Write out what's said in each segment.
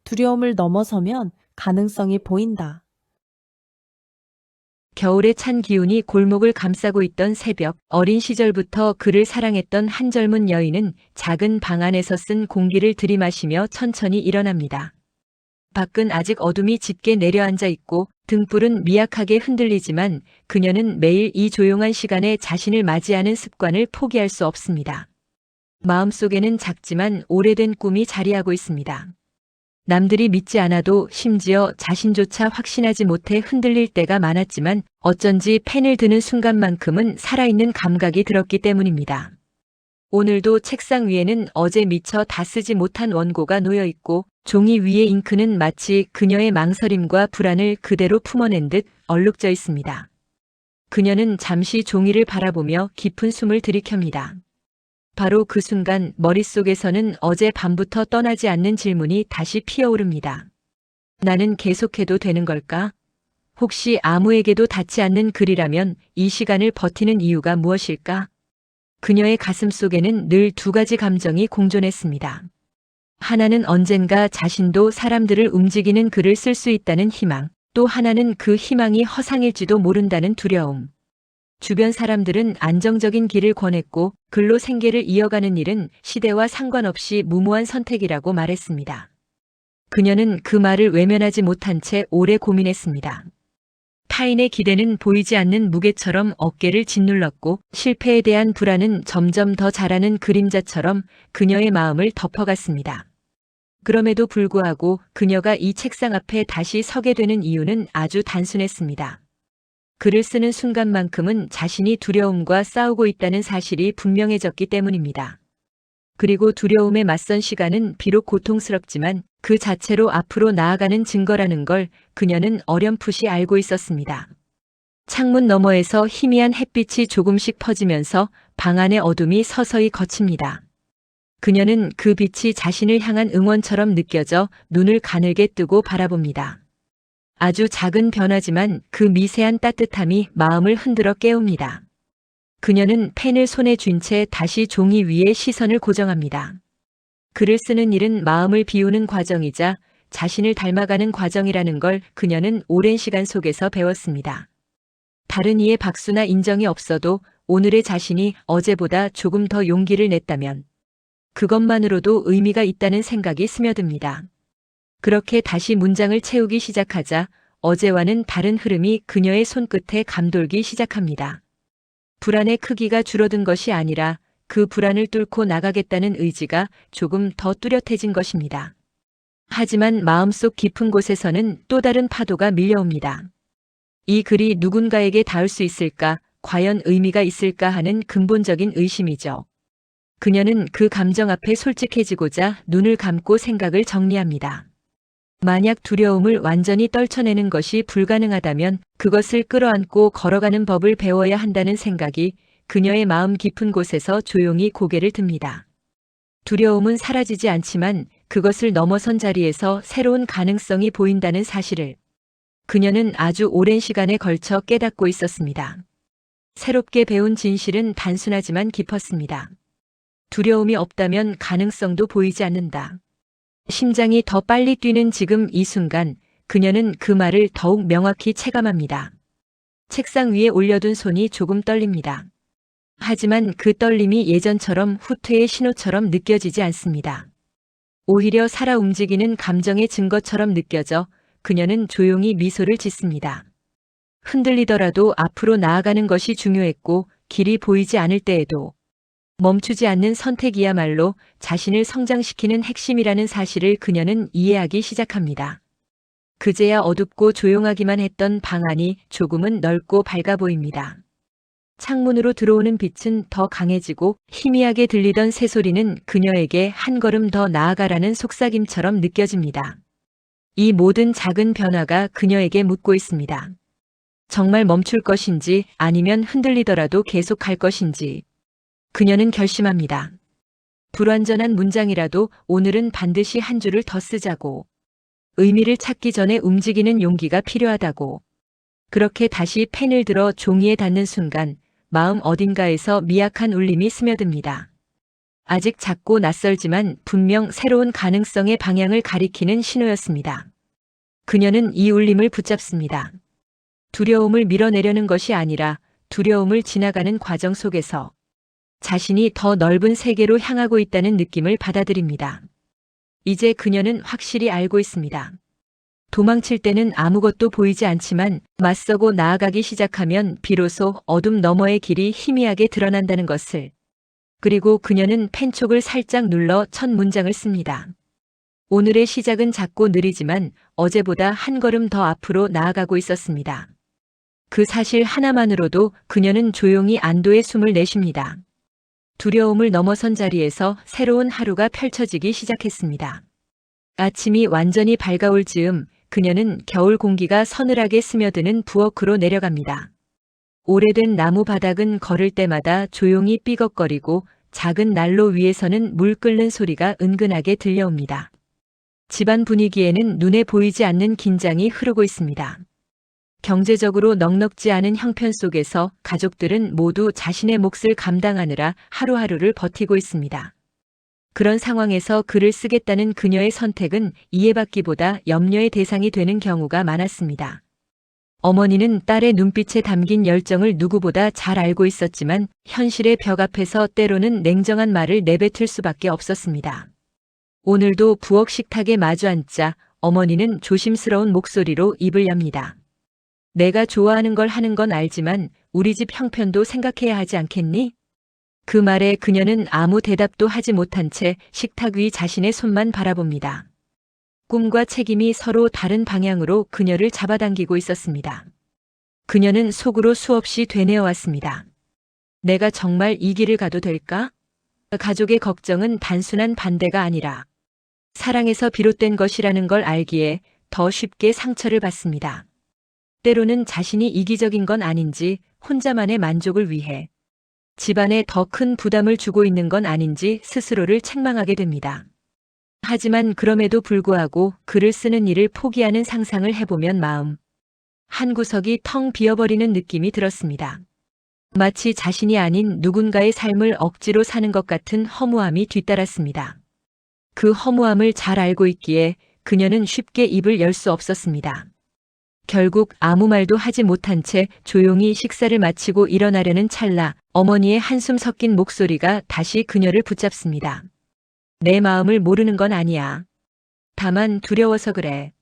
두려움을 넘어서면 가능성이 보인다. 겨울의 찬 기운이 골목을 감싸고 있던 새벽, 어린 시절부터 그를 사랑했던 한 젊은 여인은 작은 방 안에서 쓴 공기를 들이마시며 천천히 일어납니다. 밖은 아직 어둠이 짙게 내려앉아 있고 등불은 미약하게 흔들리지만 그녀는 매일 이 조용한 시간에 자신을 맞이하는 습관을 포기할 수 없습니다. 마음속에는 작지만 오래된 꿈이 자리하고 있습니다. 남들이 믿지 않아도 심지어 자신조차 확신하지 못해 흔들릴 때가 많았지만 어쩐지 펜을 드는 순간만큼은 살아있는 감각이 들었기 때문입니다. 오늘도 책상 위에는 어제 미처 다 쓰지 못한 원고가 놓여 있고 종이 위에 잉크는 마치 그녀의 망설임과 불안을 그대로 품어낸 듯 얼룩져 있습니다. 그녀는 잠시 종이를 바라보며 깊은 숨을 들이켭니다. 바로 그 순간 머릿속에서는 어제 밤부터 떠나지 않는 질문이 다시 피어오릅니다. 나는 계속해도 되는 걸까? 혹시 아무에게도 닿지 않는 글이라면 이 시간을 버티는 이유가 무엇일까? 그녀의 가슴 속에는 늘 두 가지 감정이 공존했습니다. 하나는 언젠가 자신도 사람들을 움직이는 글을 쓸 수 있다는 희망, 또 하나는 그 희망이 허상일지도 모른다는 두려움. 주변 사람들은 안정적인 길을 권했고 글로 생계를 이어가는 일은 시대와 상관없이 무모한 선택이라고 말했습니다. 그녀는 그 말을 외면하지 못한 채 오래 고민했습니다. 타인의 기대는 보이지 않는 무게처럼 어깨를 짓눌렀고 실패에 대한 불안은 점점 더 자라는 그림자처럼 그녀의 마음을 덮어갔습니다. 그럼에도 불구하고 그녀가 이 책상 앞에 다시 서게 되는 이유는 아주 단순했습니다. 글을 쓰는 순간만큼은 자신이 두려움과 싸우고 있다는 사실이 분명해졌기 때문입니다. 그리고 두려움에 맞선 시간은 비록 고통스럽지만 그 자체로 앞으로 나아가는 증거라는 걸 그녀는 어렴풋이 알고 있었습니다. 창문 너머에서 희미한 햇빛이 조금씩 퍼지면서 방 안의 어둠이 서서히 걷힙니다. 그녀는 그 빛이 자신을 향한 응원처럼 느껴져 눈을 가늘게 뜨고 바라봅니다. 아주 작은 변화지만 그 미세한 따뜻함이 마음을 흔들어 깨웁니다. 그녀는 펜을 손에 쥔 채 다시 종이 위에 시선을 고정합니다. 글을 쓰는 일은 마음을 비우는 과정이자 자신을 닮아가는 과정이라는 걸 그녀는 오랜 시간 속에서 배웠습니다. 다른 이의 박수나 인정이 없어도 오늘의 자신이 어제보다 조금 더 용기를 냈다면 그것만으로도 의미가 있다는 생각이 스며듭니다. 그렇게 다시 문장을 채우기 시작하자 어제와는 다른 흐름이 그녀의 손끝에 감돌기 시작합니다. 불안의 크기가 줄어든 것이 아니라 그 불안을 뚫고 나가겠다는 의지가 조금 더 뚜렷해진 것입니다. 하지만 마음속 깊은 곳에서는 또 다른 파도가 밀려옵니다. 이 글이 누군가에게 닿을 수 있을까, 과연 의미가 있을까 하는 근본적인 의심이죠. 그녀는 그 감정 앞에 솔직해지고자 눈을 감고 생각을 정리합니다. 만약 두려움을 완전히 떨쳐내는 것이 불가능하다면 그것을 끌어안고 걸어가는 법을 배워야 한다는 생각이 그녀의 마음 깊은 곳에서 조용히 고개를 듭니다. 두려움은 사라지지 않지만 그것을 넘어선 자리에서 새로운 가능성이 보인다는 사실을 그녀는 아주 오랜 시간에 걸쳐 깨닫고 있었습니다. 새롭게 배운 진실은 단순하지만 깊었습니다. 두려움이 없다면 가능성도 보이지 않는다. 심장이 더 빨리 뛰는 지금 이 순간 그녀는 그 말을 더욱 명확히 체감합니다. 책상 위에 올려둔 손이 조금 떨립니다. 하지만 그 떨림이 예전처럼 후퇴의 신호처럼 느껴지지 않습니다. 오히려 살아 움직이는 감정의 증거처럼 느껴져 그녀는 조용히 미소를 짓습니다. 흔들리더라도 앞으로 나아가는 것이 중요했고 길이 보이지 않을 때에도 멈추지 않는 선택이야말로 자신을 성장시키는 핵심이라는 사실을 그녀는 이해하기 시작합니다. 그제야 어둡고 조용하기만 했던 방 안이 조금은 넓고 밝아 보입니다. 창문으로 들어오는 빛은 더 강해지고 희미하게 들리던 새소리는 그녀에게 한 걸음 더 나아가라는 속삭임처럼 느껴집니다. 이 모든 작은 변화가 그녀에게 묻고 있습니다. 정말 멈출 것인지 아니면 흔들리더라도 계속 갈 것인지. 그녀는 결심합니다. 불완전한 문장이라도 오늘은 반드시 한 줄을 더 쓰자고. 의미를 찾기 전에 움직이는 용기가 필요하다고. 그렇게 다시 펜을 들어 종이에 닿는 순간 마음 어딘가에서 미약한 울림이 스며듭니다. 아직 작고 낯설지만 분명 새로운 가능성의 방향을 가리키는 신호였습니다. 그녀는 이 울림을 붙잡습니다. 두려움을 밀어내려는 것이 아니라 두려움을 지나가는 과정 속에서 자신이 더 넓은 세계로 향하고 있다는 느낌을 받아들입니다. 이제 그녀는 확실히 알고 있습니다. 도망칠 때는 아무것도 보이지 않지만 맞서고 나아가기 시작하면 비로소 어둠 너머의 길이 희미하게 드러난다는 것을. 그리고 그녀는 펜촉을 살짝 눌러 첫 문장을 씁니다. 오늘의 시작은 작고 느리지만 어제보다 한 걸음 더 앞으로 나아가고 있었습니다. 그 사실 하나만으로도 그녀는 조용히 안도의 숨을 내쉽니다. 두려움을 넘어선 자리에서 새로운 하루가 펼쳐지기 시작했습니다. 아침이 완전히 밝아올 즈음 그녀는 겨울 공기가 서늘하게 스며드는 부엌으로 내려갑니다. 오래된 나무 바닥은 걸을 때마다 조용히 삐걱거리고 작은 난로 위에서는 물 끓는 소리가 은근하게 들려옵니다. 집안 분위기에는 눈에 보이지 않는 긴장이 흐르고 있습니다. 경제적으로 넉넉지 않은 형편 속에서 가족들은 모두 자신의 몫을 감당하느라 하루하루를 버티고 있습니다. 그런 상황에서 글을 쓰겠다는 그녀의 선택은 이해받기보다 염려의 대상이 되는 경우가 많았습니다. 어머니는 딸의 눈빛에 담긴 열정을 누구보다 잘 알고 있었지만 현실의 벽 앞에서 때로는 냉정한 말을 내뱉을 수밖에 없었습니다. 오늘도 부엌 식탁에 마주 앉자 어머니는 조심스러운 목소리로 입을 엽니다. 내가 좋아하는 걸 하는 건 알지만 우리 집 형편도 생각해야 하지 않겠니? 그 말에 그녀는 아무 대답도 하지 못한 채 식탁 위 자신의 손만 바라봅니다. 꿈과 책임이 서로 다른 방향으로 그녀를 잡아당기고 있었습니다. 그녀는 속으로 수없이 되뇌어왔습니다. 내가 정말 이 길을 가도 될까? 가족의 걱정은 단순한 반대가 아니라 사랑에서 비롯된 것이라는 걸 알기에 더 쉽게 상처를 받습니다. 때로는 자신이 이기적인 건 아닌지 혼자만의 만족을 위해 집안에 더 큰 부담을 주고 있는 건 아닌지 스스로를 책망하게 됩니다. 하지만 그럼에도 불구하고 글을 쓰는 일을 포기하는 상상을 해보면 마음 한 구석이 텅 비어버리는 느낌이 들었습니다. 마치 자신이 아닌 누군가의 삶을 억지로 사는 것 같은 허무함이 뒤따랐습니다. 그 허무함을 잘 알고 있기에 그녀는 쉽게 입을 열 수 없었습니다. 결국 아무 말도 하지 못한 채 조용히 식사를 마치고 일어나려는 찰나 어머니의 한숨 섞인 목소리가 다시 그녀를 붙잡습니다. 내 마음을 모르는 건 아니야. 다만 두려워서 그래.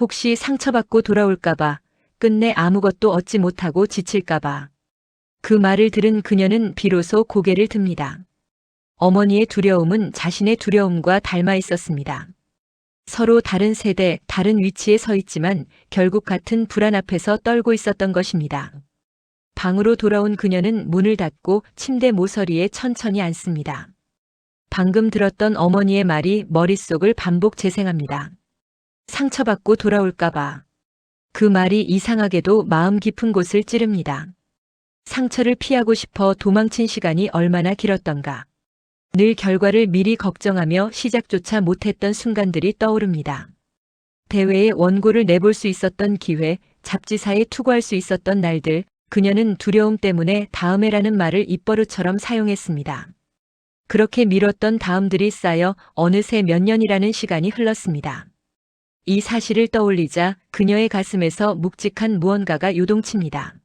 혹시 상처받고 돌아올까봐, 끝내 아무것도 얻지 못하고 지칠까봐. 그 말을 들은 그녀는 비로소 고개를 듭니다. 어머니의 두려움은 자신의 두려움과 닮아 있었습니다. 서로 다른 세대, 다른 위치에 서 있지만 결국 같은 불안 앞에서 떨고 있었던 것입니다. 방으로 돌아온 그녀는 문을 닫고 침대 모서리에 천천히 앉습니다. 방금 들었던 어머니의 말이 머릿속을 반복 재생합니다. 상처받고 돌아올까봐. 그 말이 이상하게도 마음 깊은 곳을 찌릅니다. 상처를 피하고 싶어 도망친 시간이 얼마나 길었던가. 늘 결과를 미리 걱정하며 시작조차 못했던 순간들이 떠오릅니다. 대회에 원고를 내볼 수 있었던 기회, 잡지사에 투고할 수 있었던 날들, 그녀는 두려움 때문에 다음에라는 말을 입버릇처럼 사용했습니다. 그렇게 미뤘던 다음들이 쌓여 어느새 몇 년이라는 시간이 흘렀습니다. 이 사실을 떠올리자 그녀의 가슴에서 묵직한 무언가가 요동칩니다.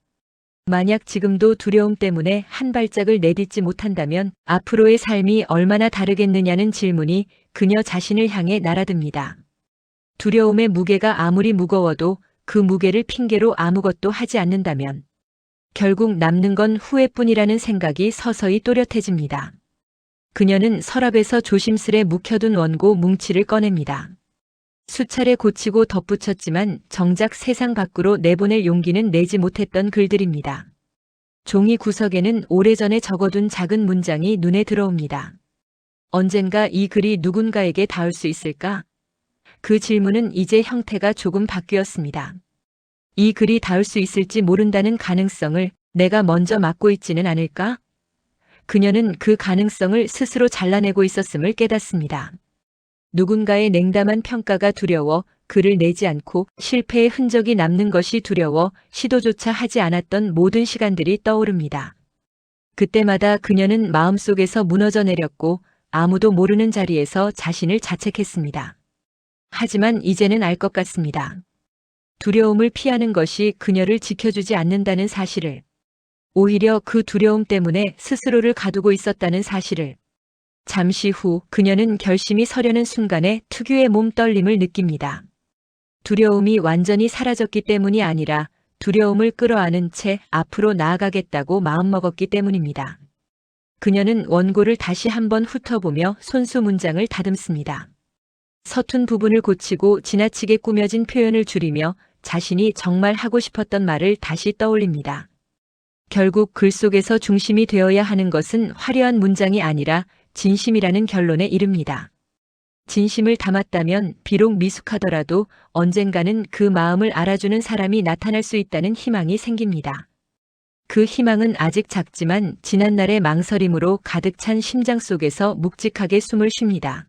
만약 지금도 두려움 때문에 한 발짝을 내딛지 못한다면 앞으로의 삶이 얼마나 다르겠느냐는 질문이 그녀 자신을 향해 날아듭니다. 두려움의 무게가 아무리 무거워도 그 무게를 핑계로 아무것도 하지 않는다면 결국 남는 건 후회뿐이라는 생각이 서서히 또렷해집니다. 그녀는 서랍에서 조심스레 묵혀둔 원고 뭉치를 꺼냅니다. 수차례 고치고 덧붙였지만 정작 세상 밖으로 내보낼 용기는 내지 못했던 글들입니다. 종이 구석에는 오래전에 적어둔 작은 문장이 눈에 들어옵니다. 언젠가 이 글이 누군가에게 닿을 수 있을까? 그 질문은 이제 형태가 조금 바뀌었습니다. 이 글이 닿을 수 있을지 모른다는 가능성을 내가 먼저 맡고 있지는 않을까? 그녀는 그 가능성을 스스로 잘라내고 있었음을 깨닫습니다. 누군가의 냉담한 평가가 두려워 글을 내지 않고 실패의 흔적이 남는 것이 두려워 시도조차 하지 않았던 모든 시간들이 떠오릅니다. 그때마다 그녀는 마음속에서 무너져 내렸고 아무도 모르는 자리에서 자신을 자책했습니다. 하지만 이제는 알 것 같습니다. 두려움을 피하는 것이 그녀를 지켜주지 않는다는 사실을, 오히려 그 두려움 때문에 스스로를 가두고 있었다는 사실을. 잠시 후 그녀는 결심이 서려는 순간에 특유의 몸 떨림을 느낍니다. 두려움이 완전히 사라졌기 때문이 아니라 두려움을 끌어안은 채 앞으로 나아가겠다고 마음먹었기 때문입니다. 그녀는 원고를 다시 한번 훑어보며 손수 문장을 다듬습니다. 서툰 부분을 고치고 지나치게 꾸며진 표현을 줄이며 자신이 정말 하고 싶었던 말을 다시 떠올립니다. 결국 글 속에서 중심이 되어야 하는 것은 화려한 문장이 아니라 진심이라는 결론에 이릅니다. 진심을 담았다면 비록 미숙하더라도 언젠가는 그 마음을 알아주는 사람이 나타날 수 있다는 희망이 생깁니다. 그 희망은 아직 작지만 지난날의 망설임으로 가득 찬 심장 속에서 묵직하게 숨을 쉽니다.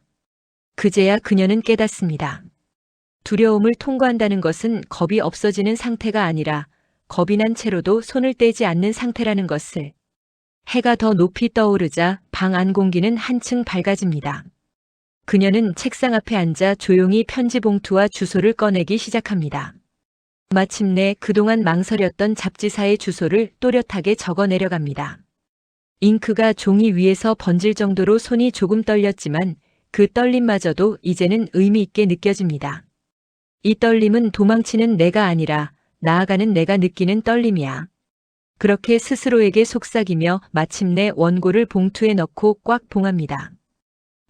그제야 그녀는 깨닫습니다. 두려움을 통과한다는 것은 겁이 없어지는 상태가 아니라 겁이 난 채로도 손을 떼지 않는 상태라는 것을. 해가 더 높이 떠오르자 방 안 공기는 한층 밝아집니다. 그녀는 책상 앞에 앉아 조용히 편지 봉투와 주소를 꺼내기 시작합니다. 마침내 그동안 망설였던 잡지사의 주소를 또렷하게 적어 내려갑니다. 잉크가 종이 위에서 번질 정도로 손이 조금 떨렸지만 그 떨림마저도 이제는 의미 있게 느껴집니다. 이 떨림은 도망치는 내가 아니라 나아가는 내가 느끼는 떨림이야. 그렇게 스스로에게 속삭이며 마침내 원고를 봉투에 넣고 꽉 봉합니다.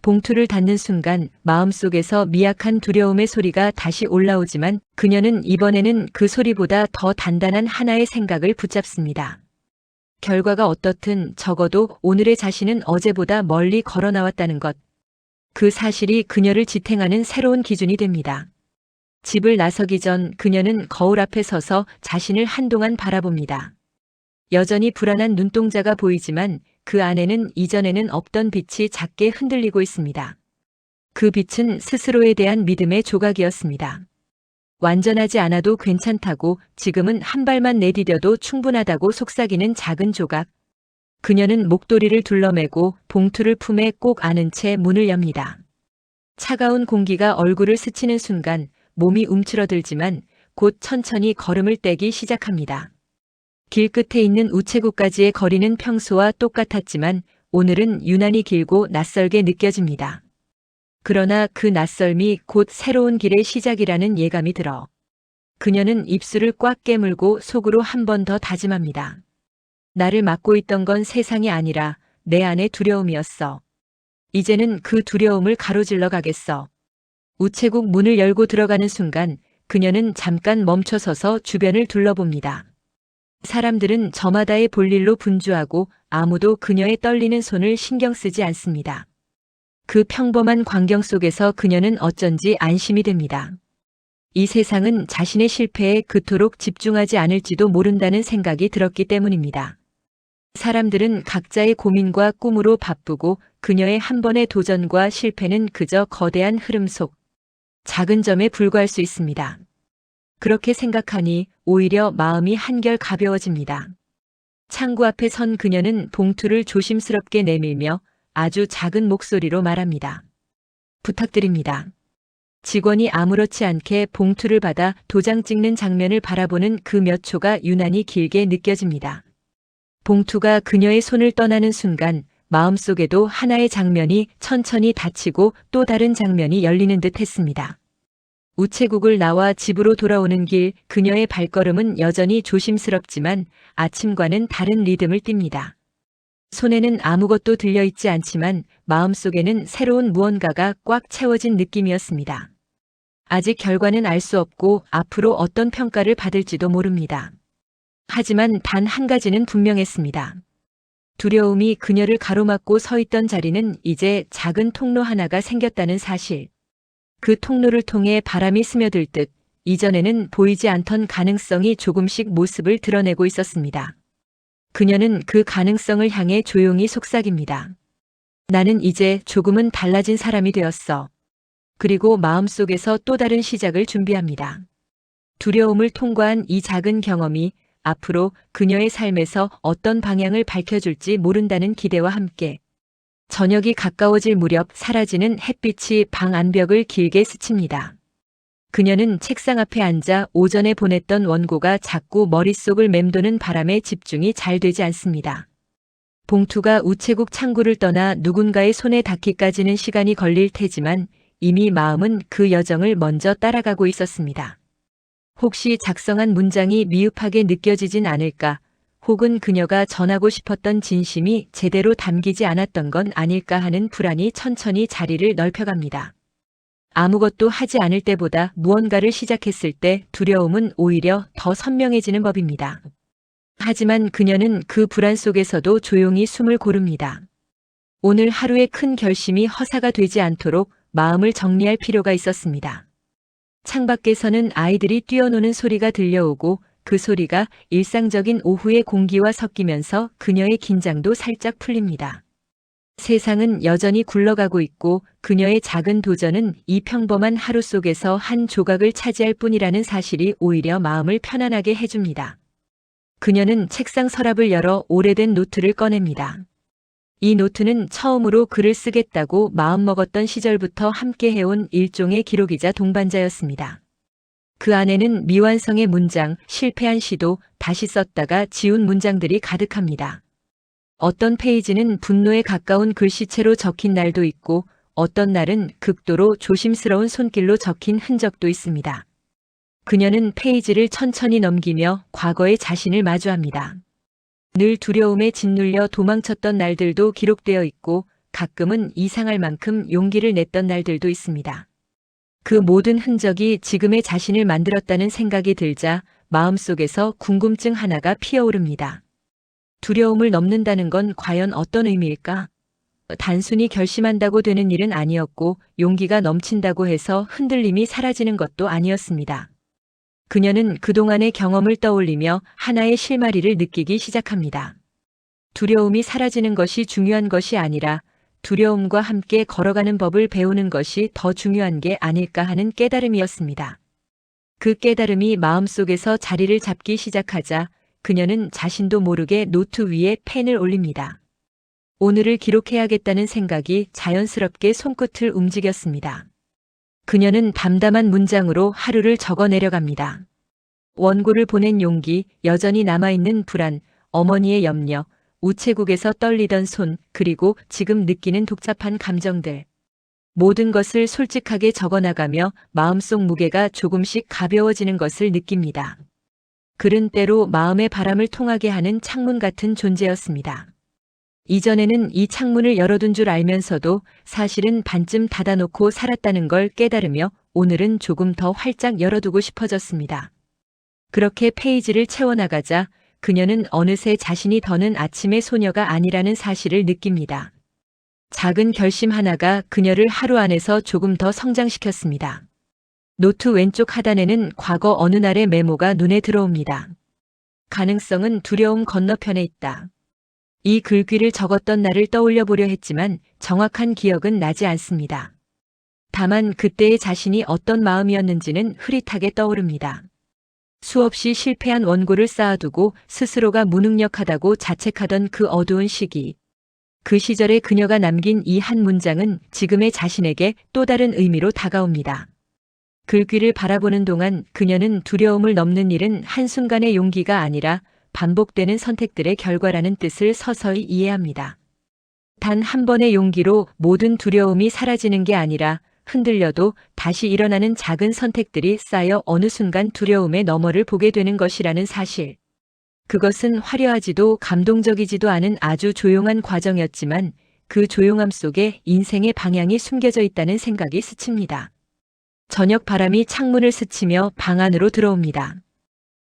봉투를 닫는 순간 마음속에서 미약한 두려움의 소리가 다시 올라오지만 그녀는 이번에는 그 소리보다 더 단단한 하나의 생각을 붙잡습니다. 결과가 어떻든 적어도 오늘의 자신은 어제보다 멀리 걸어 나왔다는 것. 그 사실이 그녀를 지탱하는 새로운 기준이 됩니다. 집을 나서기 전 그녀는 거울 앞에 서서 자신을 한동안 바라봅니다. 여전히 불안한 눈동자가 보이지만 그 안에는 이전에는 없던 빛이 작게 흔들리고 있습니다. 그 빛은 스스로에 대한 믿음의 조각이었습니다. 완전하지 않아도 괜찮다고, 지금은 한 발만 내디뎌도 충분하다고 속삭이는 작은 조각. 그녀는 목도리를 둘러매고 봉투를 품에 꼭 안은 채 문을 엽니다. 차가운 공기가 얼굴을 스치는 순간 몸이 움츠러들지만 곧 천천히 걸음을 떼기 시작합니다. 길 끝에 있는 우체국까지의 거리는 평소와 똑같았지만 오늘은 유난히 길고 낯설게 느껴집니다. 그러나 그 낯설미 곧 새로운 길의 시작이라는 예감이 들어 그녀는 입술을 꽉 깨물고 속으로 한 번 더 다짐합니다. 나를 막고 있던 건 세상이 아니라 내 안의 두려움이었어. 이제는 그 두려움을 가로질러 가겠어. 우체국 문을 열고 들어가는 순간 그녀는 잠깐 멈춰서서 주변을 둘러봅니다. 사람들은 저마다의 볼일로 분주하고 아무도 그녀의 떨리는 손을 신경 쓰지 않습니다. 그 평범한 광경 속에서 그녀는 어쩐지 안심이 됩니다. 이 세상은 자신의 실패에 그토록 집중하지 않을지도 모른다는 생각이 들었기 때문입니다. 사람들은 각자의 고민과 꿈으로 바쁘고 그녀의 한 번의 도전과 실패는 그저 거대한 흐름 속 작은 점에 불과할 수 있습니다. 그렇게 생각하니 오히려 마음이 한결 가벼워집니다. 창구 앞에 선 그녀는 봉투를 조심스럽게 내밀며 아주 작은 목소리로 말합니다. 부탁드립니다. 직원이 아무렇지 않게 봉투를 받아 도장 찍는 장면을 바라보는 그 몇 초가 유난히 길게 느껴집니다. 봉투가 그녀의 손을 떠나는 순간 마음속에도 하나의 장면이 천천히 닫히고 또 다른 장면이 열리는 듯 했습니다. 우체국을 나와 집으로 돌아오는 길, 그녀의 발걸음은 여전히 조심스럽지만 아침과는 다른 리듬을 띱니다. 손에는 아무것도 들려있지 않지만 마음속에는 새로운 무언가가 꽉 채워진 느낌이었습니다. 아직 결과는 알 수 없고 앞으로 어떤 평가를 받을지도 모릅니다. 하지만 단 한 가지는 분명했습니다. 두려움이 그녀를 가로막고 서 있던 자리는 이제 작은 통로 하나가 생겼다는 사실. 그 통로를 통해 바람이 스며들 듯 이전에는 보이지 않던 가능성이 조금씩 모습을 드러내고 있었습니다. 그녀는 그 가능성을 향해 조용히 속삭입니다. 나는 이제 조금은 달라진 사람이 되었어. 그리고 마음속에서 또 다른 시작을 준비합니다. 두려움을 통과한 이 작은 경험이 앞으로 그녀의 삶에서 어떤 방향을 밝혀줄지 모른다는 기대와 함께 저녁이 가까워질 무렵 사라지는 햇빛이 방 안벽을 길게 스칩니다. 그녀는 책상 앞에 앉아 오전에 보냈던 원고가 자꾸 머릿속을 맴도는 바람에 집중이 잘 되지 않습니다. 봉투가 우체국 창구를 떠나 누군가의 손에 닿기까지는 시간이 걸릴 테지만 이미 마음은 그 여정을 먼저 따라가고 있었습니다. 혹시 작성한 문장이 미흡하게 느껴지진 않을까? 혹은 그녀가 전하고 싶었던 진심이 제대로 담기지 않았던 건 아닐까 하는 불안이 천천히 자리를 넓혀갑니다. 아무것도 하지 않을 때보다 무언가를 시작했을 때 두려움은 오히려 더 선명해지는 법입니다. 하지만 그녀는 그 불안 속에서도 조용히 숨을 고릅니다. 오늘 하루의 큰 결심이 허사가 되지 않도록 마음을 정리할 필요가 있었습니다. 창밖에서는 아이들이 뛰어노는 소리가 들려오고 그 소리가 일상적인 오후의 공기와 섞이면서 그녀의 긴장도 살짝 풀립니다. 세상은 여전히 굴러가고 있고 그녀의 작은 도전은 이 평범한 하루 속에서 한 조각을 차지할 뿐이라는 사실이 오히려 마음을 편안하게 해줍니다. 그녀는 책상 서랍을 열어 오래된 노트를 꺼냅니다. 이 노트는 처음으로 글을 쓰겠다고 마음먹었던 시절부터 함께 해온 일종의 기록이자 동반자였습니다. 그 안에는 미완성의 문장, 실패한 시도, 다시 썼다가 지운 문장들이 가득합니다. 어떤 페이지는 분노에 가까운 글씨체로 적힌 날도 있고 어떤 날은 극도로 조심스러운 손길로 적힌 흔적도 있습니다. 그녀는 페이지를 천천히 넘기며 과거의 자신을 마주합니다. 늘 두려움에 짓눌려 도망쳤던 날들도 기록되어 있고 가끔은 이상할 만큼 용기를 냈던 날들도 있습니다. 그 모든 흔적이 지금의 자신을 만들었다는 생각이 들자 마음속에서 궁금증 하나가 피어오릅니다. 두려움을 넘는다는 건 과연 어떤 의미일까? 단순히 결심한다고 되는 일은 아니었고 용기가 넘친다고 해서 흔들림이 사라지는 것도 아니었습니다. 그녀는 그동안의 경험을 떠올리며 하나의 실마리를 느끼기 시작합니다. 두려움이 사라지는 것이 중요한 것이 아니라 두려움과 함께 걸어가는 법을 배우는 것이 더 중요한 게 아닐까 하는 깨달음이었습니다. 그 깨달음이 마음속에서 자리를 잡기 시작하자 그녀는 자신도 모르게 노트 위에 펜을 올립니다. 오늘을 기록해야겠다는 생각이 자연스럽게 손끝을 움직였습니다. 그녀는 담담한 문장으로 하루를 적어 내려갑니다. 원고를 보낸 용기, 여전히 남아있는 불안, 어머니의 염려, 우체국에서 떨리던 손, 그리고 지금 느끼는 복잡한 감정들. 모든 것을 솔직하게 적어나가며 마음속 무게가 조금씩 가벼워지는 것을 느낍니다. 글은 때로 마음의 바람을 통하게 하는 창문 같은 존재였습니다. 이전에는 이 창문을 열어둔 줄 알면서도 사실은 반쯤 닫아놓고 살았다는 걸 깨달으며 오늘은 조금 더 활짝 열어두고 싶어졌습니다. 그렇게 페이지를 채워나가자 그녀는 어느새 자신이 더는 아침의 소녀가 아니라는 사실을 느낍니다. 작은 결심 하나가 그녀를 하루 안에서 조금 더 성장시켰습니다. 노트 왼쪽 하단에는 과거 어느 날의 메모가 눈에 들어옵니다. 가능성은 두려움 건너편에 있다. 이 글귀를 적었던 날을 떠올려 보려 했지만 정확한 기억은 나지 않습니다. 다만 그때의 자신이 어떤 마음이었는지는 흐릿하게 떠오릅니다. 수없이 실패한 원고를 쌓아두고 스스로가 무능력하다고 자책하던 그 어두운 시기. 그 시절에 그녀가 남긴 이 한 문장은 지금의 자신에게 또 다른 의미로 다가옵니다. 글귀를 바라보는 동안 그녀는 두려움을 넘는 일은 한순간의 용기가 아니라 반복되는 선택들의 결과라는 뜻을 서서히 이해합니다. 단 한 번의 용기로 모든 두려움이 사라지는 게 아니라 흔들려도 다시 일어나는 작은 선택들이 쌓여 어느 순간 두려움의 너머를 보게 되는 것이라는 사실. 그것은 화려하지도 감동적이지도 않은 아주 조용한 과정이었지만 그 조용함 속에 인생의 방향이 숨겨져 있다는 생각이 스칩니다. 저녁 바람이 창문을 스치며 방 안으로 들어옵니다.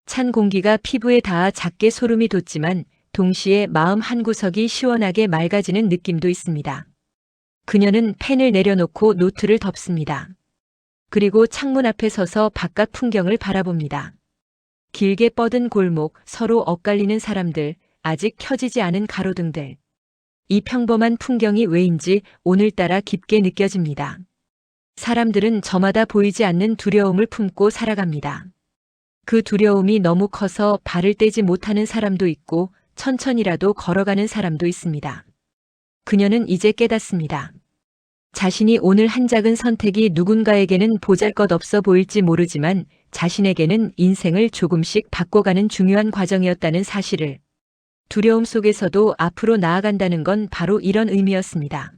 찬 공기가 피부에 닿아 작게 소름이 돋지만 동시에 마음 한구석이 시원하게 맑아지는 느낌도 있습니다. 그녀는 펜을 내려놓고 노트를 덮습니다. 그리고 창문 앞에 서서 바깥 풍경을 바라봅니다. 길게 뻗은 골목, 서로 엇갈리는 사람들, 아직 켜지지 않은 가로등들. 이 평범한 풍경이 왜인지 오늘따라 깊게 느껴집니다. 사람들은 저마다 보이지 않는 두려움을 품고 살아갑니다. 그 두려움이 너무 커서 발을 떼지 못하는 사람도 있고 천천히라도 걸어가는 사람도 있습니다. 그녀는 이제 깨닫습니다. 자신이 오늘 한 작은 선택이 누군가에게는 보잘것없어 보일지 모르지만 자신에게는 인생을 조금씩 바꿔가는 중요한 과정이었다는 사실을. 두려움 속에서도 앞으로 나아간다는 건 바로 이런 의미였습니다.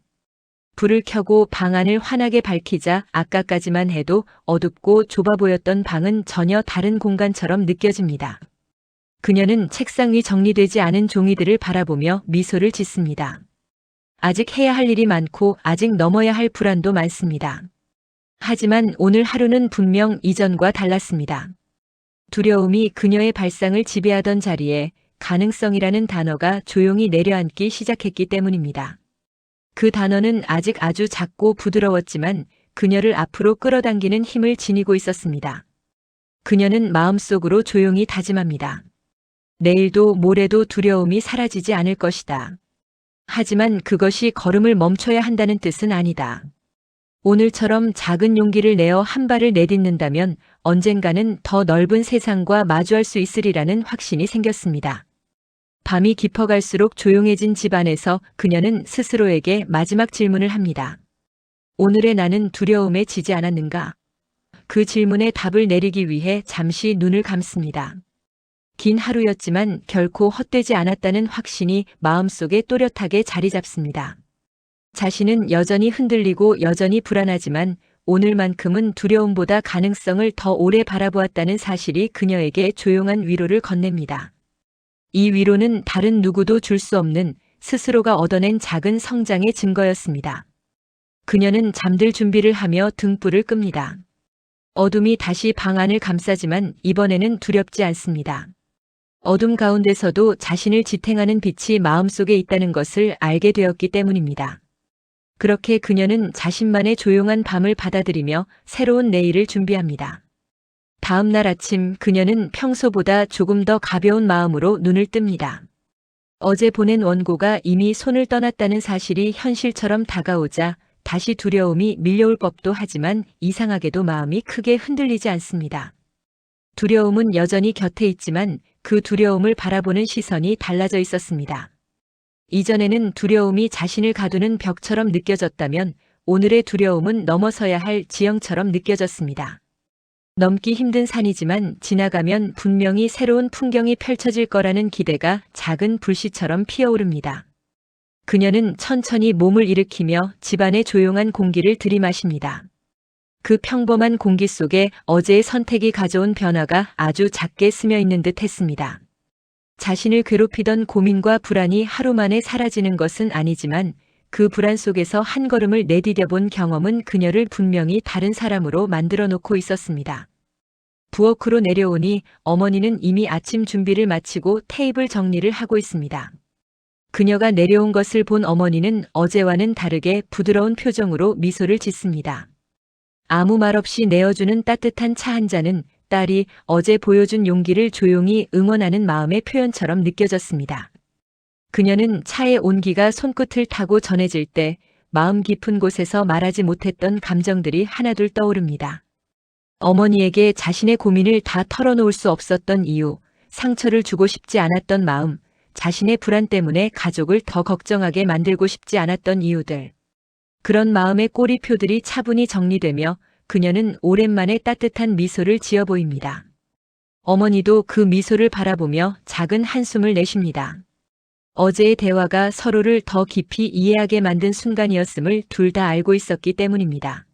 불을 켜고 방 안을 환하게 밝히자 아까까지만 해도 어둡고 좁아 보였던 방은 전혀 다른 공간처럼 느껴집니다. 그녀는 책상 위 정리되지 않은 종이들을 바라보며 미소를 짓습니다. 아직 해야 할 일이 많고 아직 넘어야 할 불안도 많습니다. 하지만 오늘 하루는 분명 이전과 달랐습니다. 두려움이 그녀의 발상을 지배하던 자리에 가능성이라는 단어가 조용히 내려앉기 시작했기 때문입니다. 그 단어는 아직 아주 작고 부드러웠지만 그녀를 앞으로 끌어당기는 힘을 지니고 있었습니다. 그녀는 마음속으로 조용히 다짐합니다. 내일도 모레도 두려움이 사라지지 않을 것이다. 하지만 그것이 걸음을 멈춰야 한다는 뜻은 아니다. 오늘처럼 작은 용기를 내어 한 발을 내딛는다면 언젠가는 더 넓은 세상과 마주할 수 있으리라는 확신이 생겼습니다. 밤이 깊어갈수록 조용해진 집 안에서 그녀는 스스로에게 마지막 질문을 합니다. 오늘의 나는 두려움에 지지 않았는가? 그 질문에 답을 내리기 위해 잠시 눈을 감습니다. 긴 하루였지만 결코 헛되지 않았다는 확신이 마음속에 또렷하게 자리 잡습니다. 자신은 여전히 흔들리고 여전히 불안하지만 오늘만큼은 두려움보다 가능성을 더 오래 바라보았다는 사실이 그녀에게 조용한 위로를 건넵니다. 이 위로는 다른 누구도 줄 수 없는 스스로가 얻어낸 작은 성장의 증거였습니다. 그녀는 잠들 준비를 하며 등불을 끕니다. 어둠이 다시 방 안을 감싸지만 이번에는 두렵지 않습니다. 어둠 가운데서도 자신을 지탱하는 빛이 마음속에 있다는 것을 알게 되었기 때문입니다. 그렇게 그녀는 자신만의 조용한 밤을 받아들이며 새로운 내일을 준비합니다. 다음 날 아침 그녀는 평소보다 조금 더 가벼운 마음으로 눈을 뜹니다. 어제 보낸 원고가 이미 손을 떠났다는 사실이 현실처럼 다가오자 다시 두려움이 밀려올 법도 하지만 이상하게도 마음이 크게 흔들리지 않습니다. 두려움은 여전히 곁에 있지만 그 두려움을 바라보는 시선이 달라져 있었습니다. 이전에는 두려움이 자신을 가두는 벽처럼 느껴졌다면 오늘의 두려움은 넘어서야 할 지형처럼 느껴졌습니다. 넘기 힘든 산이지만 지나가면 분명히 새로운 풍경이 펼쳐질 거라는 기대가 작은 불씨처럼 피어오릅니다. 그녀는 천천히 몸을 일으키며 집안의 조용한 공기를 들이마십니다. 그 평범한 공기 속에 어제의 선택이 가져온 변화가 아주 작게 스며 있는 듯 했습니다. 자신을 괴롭히던 고민과 불안이 하루 만에 사라지는 것은 아니지만 그 불안 속에서 한 걸음을 내디뎌 본 경험은 그녀를 분명히 다른 사람으로 만들어 놓고 있었습니다. 부엌으로 내려오니 어머니는 이미 아침 준비를 마치고 테이블 정리를 하고 있습니다. 그녀가 내려온 것을 본 어머니는 어제와는 다르게 부드러운 표정으로 미소를 짓습니다. 아무 말 없이 내어주는 따뜻한 차 한 잔은 딸이 어제 보여준 용기를 조용히 응원하는 마음의 표현처럼 느껴졌습니다. 그녀는 차의 온기가 손끝을 타고 전해질 때 마음 깊은 곳에서 말하지 못했던 감정들이 하나둘 떠오릅니다. 어머니에게 자신의 고민을 다 털어놓을 수 없었던 이유, 상처를 주고 싶지 않았던 마음, 자신의 불안 때문에 가족을 더 걱정하게 만들고 싶지 않았던 이유들. 그런 마음의 꼬리표들이 차분히 정리되며 그녀는 오랜만에 따뜻한 미소를 지어 보입니다. 어머니도 그 미소를 바라보며 작은 한숨을 내쉽니다. 어제의 대화가 서로를 더 깊이 이해하게 만든 순간이었음을 둘 다 알고 있었기 때문입니다.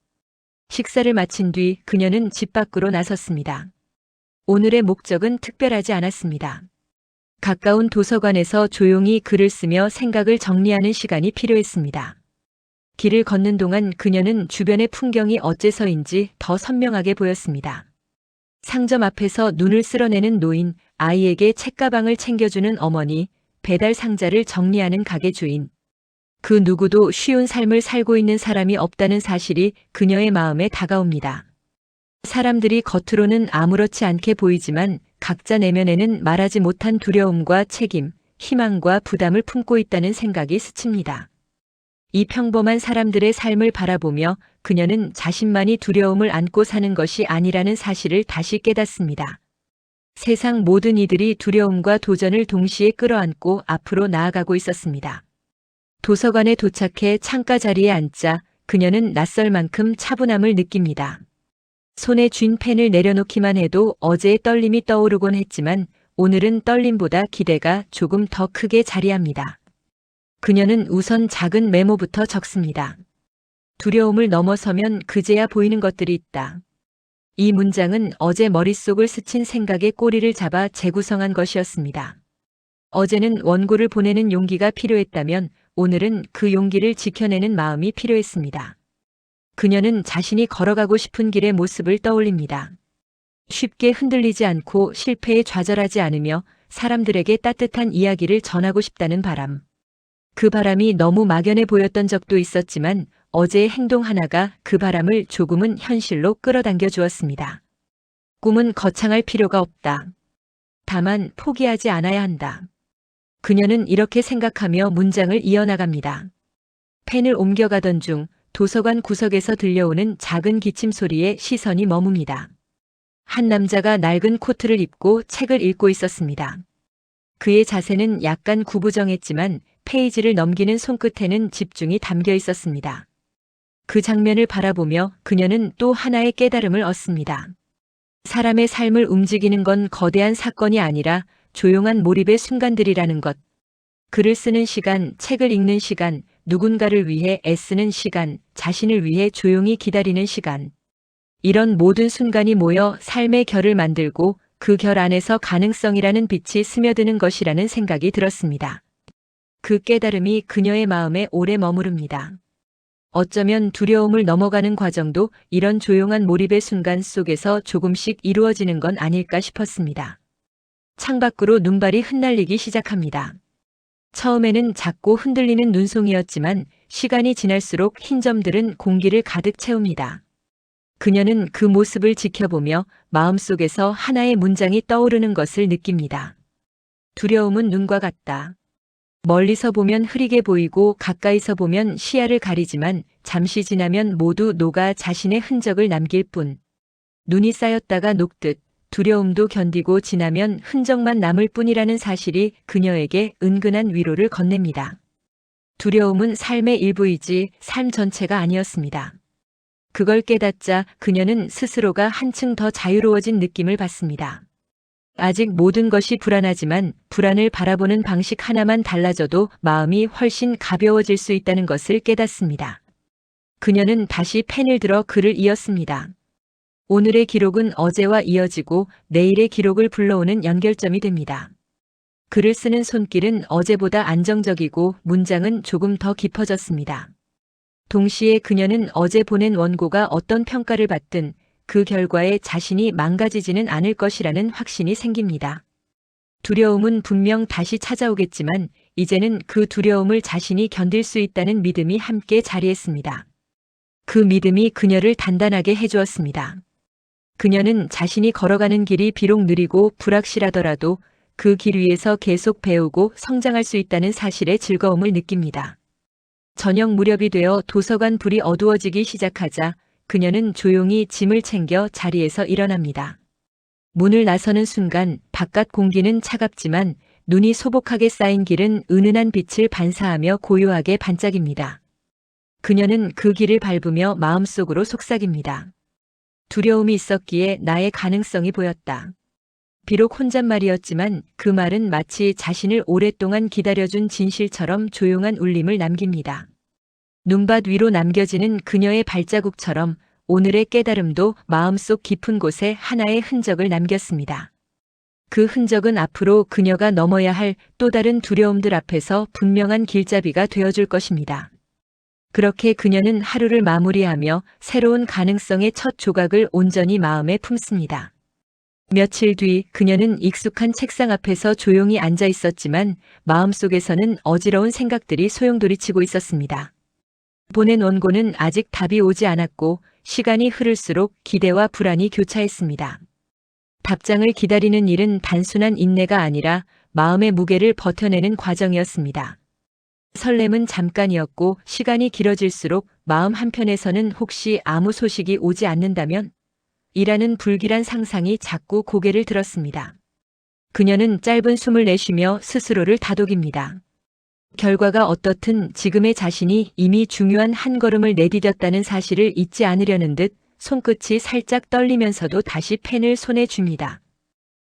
식사를 마친 뒤 그녀는 집 밖으로 나섰습니다. 오늘의 목적은 특별하지 않았습니다. 가까운 도서관에서 조용히 글을 쓰며 생각을 정리하는 시간이 필요했습니다. 길을 걷는 동안 그녀는 주변의 풍경이 어째서인지 더 선명하게 보였습니다. 상점 앞에서 눈을 쓸어내는 노인, 아이에게 책가방을 챙겨주는 어머니, 배달 상자를 정리하는 가게 주인. 그 누구도 쉬운 삶을 살고 있는 사람이 없다는 사실이 그녀의 마음에 다가옵니다. 사람들이 겉으로는 아무렇지 않게 보이지만 각자 내면에는 말하지 못한 두려움과 책임, 희망과 부담을 품고 있다는 생각이 스칩니다. 이 평범한 사람들의 삶을 바라보며 그녀는 자신만이 두려움을 안고 사는 것이 아니라는 사실을 다시 깨닫습니다. 세상 모든 이들이 두려움과 도전을 동시에 끌어안고 앞으로 나아가고 있었습니다. 도서관에 도착해 창가 자리에 앉자 그녀는 낯설 만큼 차분함을 느낍니다. 손에 쥔 펜을 내려놓기만 해도 어제의 떨림이 떠오르곤 했지만 오늘은 떨림보다 기대가 조금 더 크게 자리합니다. 그녀는 우선 작은 메모부터 적습니다. 두려움을 넘어서면 그제야 보이는 것들이 있다. 이 문장은 어제 머릿속을 스친 생각의 꼬리를 잡아 재구성한 것이었습니다. 어제는 원고를 보내는 용기가 필요했다면 오늘은 그 용기를 지켜내는 마음이 필요했습니다. 그녀는 자신이 걸어가고 싶은 길의 모습을 떠올립니다. 쉽게 흔들리지 않고 실패에 좌절하지 않으며 사람들에게 따뜻한 이야기를 전하고 싶다는 바람. 그 바람이 너무 막연해 보였던 적도 있었지만 어제의 행동 하나가 그 바람을 조금은 현실로 끌어당겨 주었습니다. 꿈은 거창할 필요가 없다. 다만 포기하지 않아야 한다. 그녀는 이렇게 생각하며 문장을 이어나갑니다. 펜을 옮겨가던 중 도서관 구석에서 들려오는 작은 기침 소리에 시선이 머뭅니다. 한 남자가 낡은 코트를 입고 책을 읽고 있었습니다. 그의 자세는 약간 구부정했지만 페이지를 넘기는 손끝에는 집중이 담겨 있었습니다. 그 장면을 바라보며 그녀는 또 하나의 깨달음을 얻습니다. 사람의 삶을 움직이는 건 거대한 사건이 아니라 조용한 몰입의 순간들이라는 것. 글을 쓰는 시간, 책을 읽는 시간, 누군가를 위해 애쓰는 시간, 자신을 위해 조용히 기다리는 시간. 이런 모든 순간이 모여 삶의 결을 만들고 그 결 안에서 가능성이라는 빛이 스며드는 것이라는 생각이 들었습니다. 그 깨달음이 그녀의 마음에 오래 머무릅니다. 어쩌면 두려움을 넘어가는 과정도 이런 조용한 몰입의 순간 속에서 조금씩 이루어지는 건 아닐까 싶었습니다. 창밖으로 눈발이 흩날리기 시작합니다. 처음에는 작고 흔들리는 눈송이였지만 시간이 지날수록 흰 점들은 공기를 가득 채웁니다. 그녀는 그 모습을 지켜보며 마음속에서 하나의 문장이 떠오르는 것을 느낍니다. 두려움은 눈과 같다. 멀리서 보면 흐리게 보이고 가까이서 보면 시야를 가리지만 잠시 지나면 모두 녹아 자신의 흔적을 남길 뿐. 눈이 쌓였다가 녹듯 두려움도 견디고 지나면 흔적만 남을 뿐이라는 사실이 그녀에게 은근한 위로를 건넵니다. 두려움은 삶의 일부이지 삶 전체가 아니었습니다. 그걸 깨닫자 그녀는 스스로가 한층 더 자유로워진 느낌을 받습니다. 아직 모든 것이 불안하지만 불안을 바라보는 방식 하나만 달라져도 마음이 훨씬 가벼워질 수 있다는 것을 깨닫습니다. 그녀는 다시 펜을 들어 글을 이었습니다. 오늘의 기록은 어제와 이어지고 내일의 기록을 불러오는 연결점이 됩니다. 글을 쓰는 손길은 어제보다 안정적이고 문장은 조금 더 깊어졌습니다. 동시에 그녀는 어제 보낸 원고가 어떤 평가를 받든 그 결과에 자신이 망가지지는 않을 것이라는 확신이 생깁니다. 두려움은 분명 다시 찾아오겠지만 이제는 그 두려움을 자신이 견딜 수 있다는 믿음이 함께 자리했습니다. 그 믿음이 그녀를 단단하게 해주었습니다. 그녀는 자신이 걸어가는 길이 비록 느리고 불확실하더라도 그 길 위에서 계속 배우고 성장할 수 있다는 사실의 즐거움을 느낍니다. 저녁 무렵이 되어 도서관 불이 어두워지기 시작하자 그녀는 조용히 짐을 챙겨 자리에서 일어납니다. 문을 나서는 순간 바깥 공기는 차갑지만 눈이 소복하게 쌓인 길은 은은한 빛을 반사하며 고요하게 반짝입니다. 그녀는 그 길을 밟으며 마음속으로 속삭입니다. 두려움이 있었기에 나의 가능성이 보였다. 비록 혼잣말이었지만 그 말은 마치 자신을 오랫동안 기다려준 진실처럼 조용한 울림을 남깁니다. 눈밭 위로 남겨지는 그녀의 발자국처럼 오늘의 깨달음도 마음속 깊은 곳에 하나의 흔적을 남겼습니다. 그 흔적은 앞으로 그녀가 넘어야 할 또 다른 두려움들 앞에서 분명한 길잡이가 되어줄 것입니다. 그렇게 그녀는 하루를 마무리하며 새로운 가능성의 첫 조각을 온전히 마음에 품습니다. 며칠 뒤 그녀는 익숙한 책상 앞에서 조용히 앉아 있었지만 마음속에서는 어지러운 생각들이 소용돌이치고 있었습니다. 보낸 원고는 아직 답이 오지 않았고 시간이 흐를수록 기대와 불안이 교차했습니다. 답장을 기다리는 일은 단순한 인내가 아니라 마음의 무게를 버텨내는 과정이었습니다. 설렘은 잠깐이었고 시간이 길어질수록 마음 한편에서는 혹시 아무 소식이 오지 않는다면? 이라는 불길한 상상이 자꾸 고개를 들었습니다. 그녀는 짧은 숨을 내쉬며 스스로를 다독입니다. 결과가 어떻든 지금의 자신이 이미 중요한 한 걸음을 내디뎠다는 사실을 잊지 않으려는 듯 손끝이 살짝 떨리면서도 다시 펜을 손에 줍니다.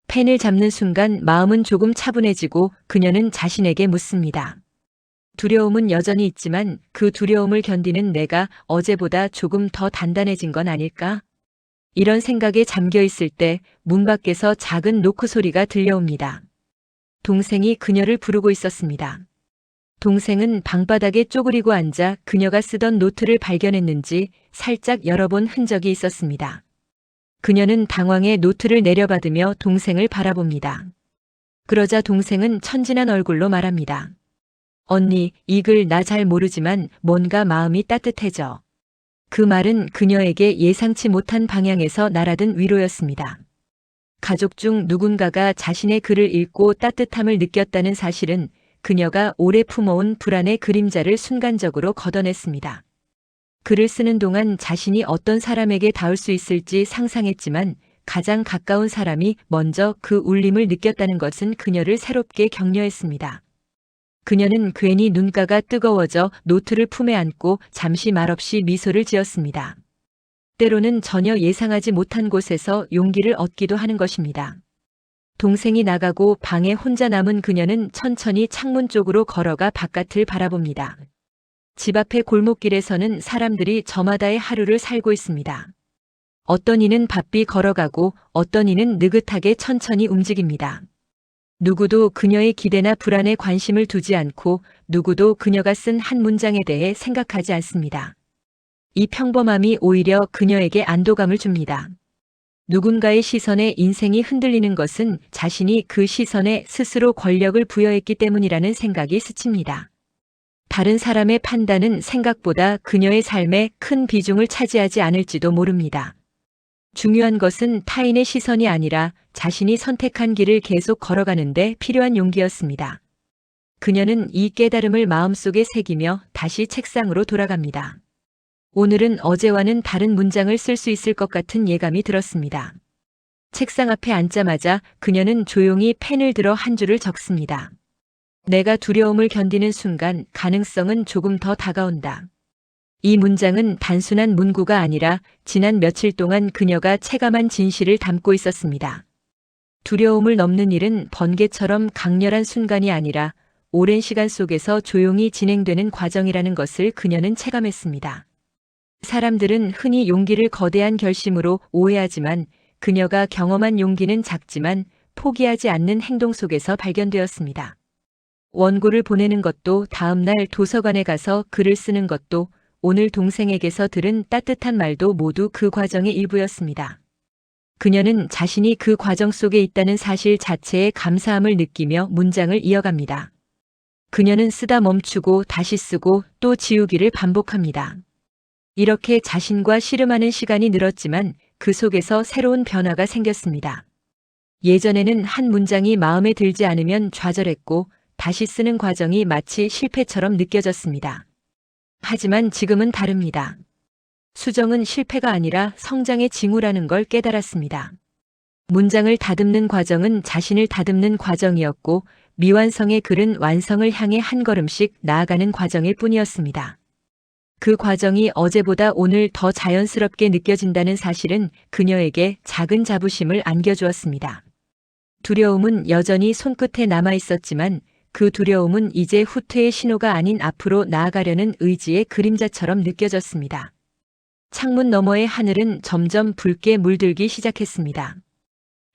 펜을 잡는 순간 마음은 조금 차분해지고 그녀는 자신에게 묻습니다. 두려움은 여전히 있지만 그 두려움을 견디는 내가 어제보다 조금 더 단단해진 건 아닐까? 이런 생각에 잠겨 있을 때 문 밖에서 작은 노크 소리가 들려옵니다. 동생이 그녀를 부르고 있었습니다. 동생은 방바닥에 쪼그리고 앉아 그녀가 쓰던 노트를 발견했는지 살짝 열어본 흔적이 있었습니다. 그녀는 당황해 노트를 내려받으며 동생을 바라봅니다. 그러자 동생은 천진한 얼굴로 말합니다. 언니, 이 글 나 잘 모르지만 뭔가 마음이 따뜻해져. 그 말은 그녀에게 예상치 못한 방향에서 날아든 위로였습니다. 가족 중 누군가가 자신의 글을 읽고 따뜻함을 느꼈다는 사실은 그녀가 오래 품어온 불안의 그림자를 순간적으로 걷어냈습니다. 글을 쓰는 동안 자신이 어떤 사람에게 닿을 수 있을지 상상했지만 가장 가까운 사람이 먼저 그 울림을 느꼈다는 것은 그녀를 새롭게 격려했습니다. 그녀는 괜히 눈가가 뜨거워져 노트를 품에 안고 잠시 말없이 미소를 지었습니다. 때로는 전혀 예상하지 못한 곳에서 용기를 얻기도 하는 것입니다. 동생이 나가고 방에 혼자 남은 그녀는 천천히 창문 쪽으로 걸어가 바깥을 바라봅니다. 집 앞의 골목길에서는 사람들이 저마다의 하루를 살고 있습니다. 어떤 이는 바삐 걸어가고 어떤 이는 느긋하게 천천히 움직입니다. 누구도 그녀의 기대나 불안에 관심을 두지 않고 누구도 그녀가 쓴 한 문장에 대해 생각하지 않습니다. 이 평범함이 오히려 그녀에게 안도감을 줍니다. 누군가의 시선에 인생이 흔들리는 것은 자신이 그 시선에 스스로 권력을 부여했기 때문이라는 생각이 스칩니다. 다른 사람의 판단은 생각보다 그녀의 삶에 큰 비중을 차지하지 않을지도 모릅니다. 중요한 것은 타인의 시선이 아니라 자신이 선택한 길을 계속 걸어가는데 필요한 용기였습니다. 그녀는 이 깨달음을 마음속에 새기며 다시 책상으로 돌아갑니다. 오늘은 어제와는 다른 문장을 쓸 수 있을 것 같은 예감이 들었습니다. 책상 앞에 앉자마자 그녀는 조용히 펜을 들어 한 줄을 적습니다. 내가 두려움을 견디는 순간 가능성은 조금 더 다가온다. 이 문장은 단순한 문구가 아니라 지난 며칠 동안 그녀가 체감한 진실을 담고 있었습니다. 두려움을 넘는 일은 번개처럼 강렬한 순간이 아니라 오랜 시간 속에서 조용히 진행되는 과정이라는 것을 그녀는 체감했습니다. 사람들은 흔히 용기를 거대한 결심으로 오해하지만 그녀가 경험한 용기는 작지만 포기하지 않는 행동 속에서 발견되었습니다. 원고를 보내는 것도 다음날 도서관에 가서 글을 쓰는 것도 오늘 동생에게서 들은 따뜻한 말도 모두 그 과정의 일부였습니다. 그녀는 자신이 그 과정 속에 있다는 사실 자체에 감사함을 느끼며 문장을 이어갑니다. 그녀는 쓰다 멈추고 다시 쓰고 또 지우기를 반복합니다. 이렇게 자신과 씨름하는 시간이 늘었지만 그 속에서 새로운 변화가 생겼습니다. 예전에는 한 문장이 마음에 들지 않으면 좌절했고 다시 쓰는 과정이 마치 실패처럼 느껴졌습니다. 하지만 지금은 다릅니다. 수정은 실패가 아니라 성장의 징후라는 걸 깨달았습니다. 문장을 다듬는 과정은 자신을 다듬는 과정이었고 미완성의 글은 완성을 향해 한 걸음씩 나아가는 과정일 뿐이었습니다. 그 과정이 어제보다 오늘 더 자연스럽게 느껴진다는 사실은 그녀에게 작은 자부심을 안겨주었습니다. 두려움은 여전히 손끝에 남아 있었지만 그 두려움은 이제 후퇴의 신호가 아닌 앞으로 나아가려는 의지의 그림자처럼 느껴졌습니다. 창문 너머의 하늘은 점점 붉게 물들기 시작했습니다.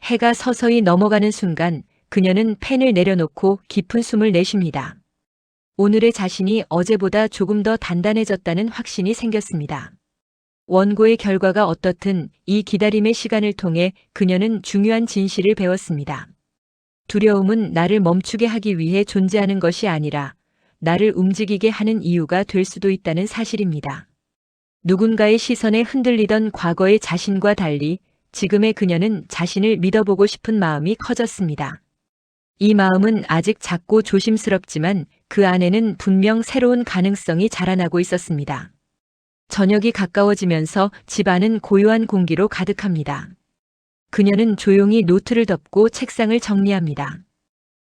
해가 서서히 넘어가는 순간 그녀는 펜을 내려놓고 깊은 숨을 내쉽니다. 오늘의 자신이 어제보다 조금 더 단단해졌다는 확신이 생겼습니다. 원고의 결과가 어떻든 이 기다림의 시간을 통해 그녀는 중요한 진실을 배웠습니다. 두려움은 나를 멈추게 하기 위해 존재하는 것이 아니라 나를 움직이게 하는 이유가 될 수도 있다는 사실입니다. 누군가의 시선에 흔들리던 과거의 자신과 달리 지금의 그녀는 자신을 믿어보고 싶은 마음이 커졌습니다. 이 마음은 아직 작고 조심스럽지만 그 안에는 분명 새로운 가능성이 자라나고 있었습니다. 저녁이 가까워지면서 집 안은 고요한 공기로 가득합니다. 그녀는 조용히 노트를 덮고 책상을 정리합니다.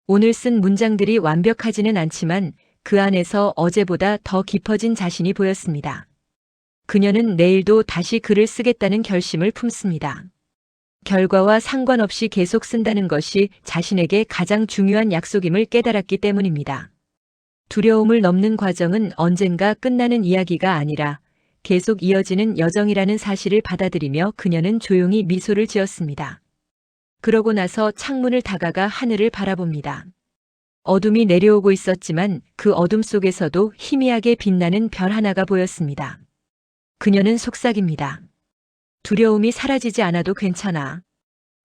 오늘 쓴 문장들이 완벽하지는 않지만 그 안에서 어제보다 더 깊어진 자신이 보였습니다. 그녀는 내일도 다시 글을 쓰겠다는 결심을 품습니다. 결과와 상관없이 계속 쓴다는 것이 자신에게 가장 중요한 약속임을 깨달았기 때문입니다. 두려움을 넘는 과정은 언젠가 끝나는 이야기가 아니라 계속 이어지는 여정이라는 사실을 받아들이며 그녀는 조용히 미소를 지었습니다. 그러고 나서 창문을 다가가 하늘을 바라봅니다. 어둠이 내려오고 있었지만 그 어둠 속에서도 희미하게 빛나는 별 하나가 보였습니다. 그녀는 속삭입니다. 두려움이 사라지지 않아도 괜찮아.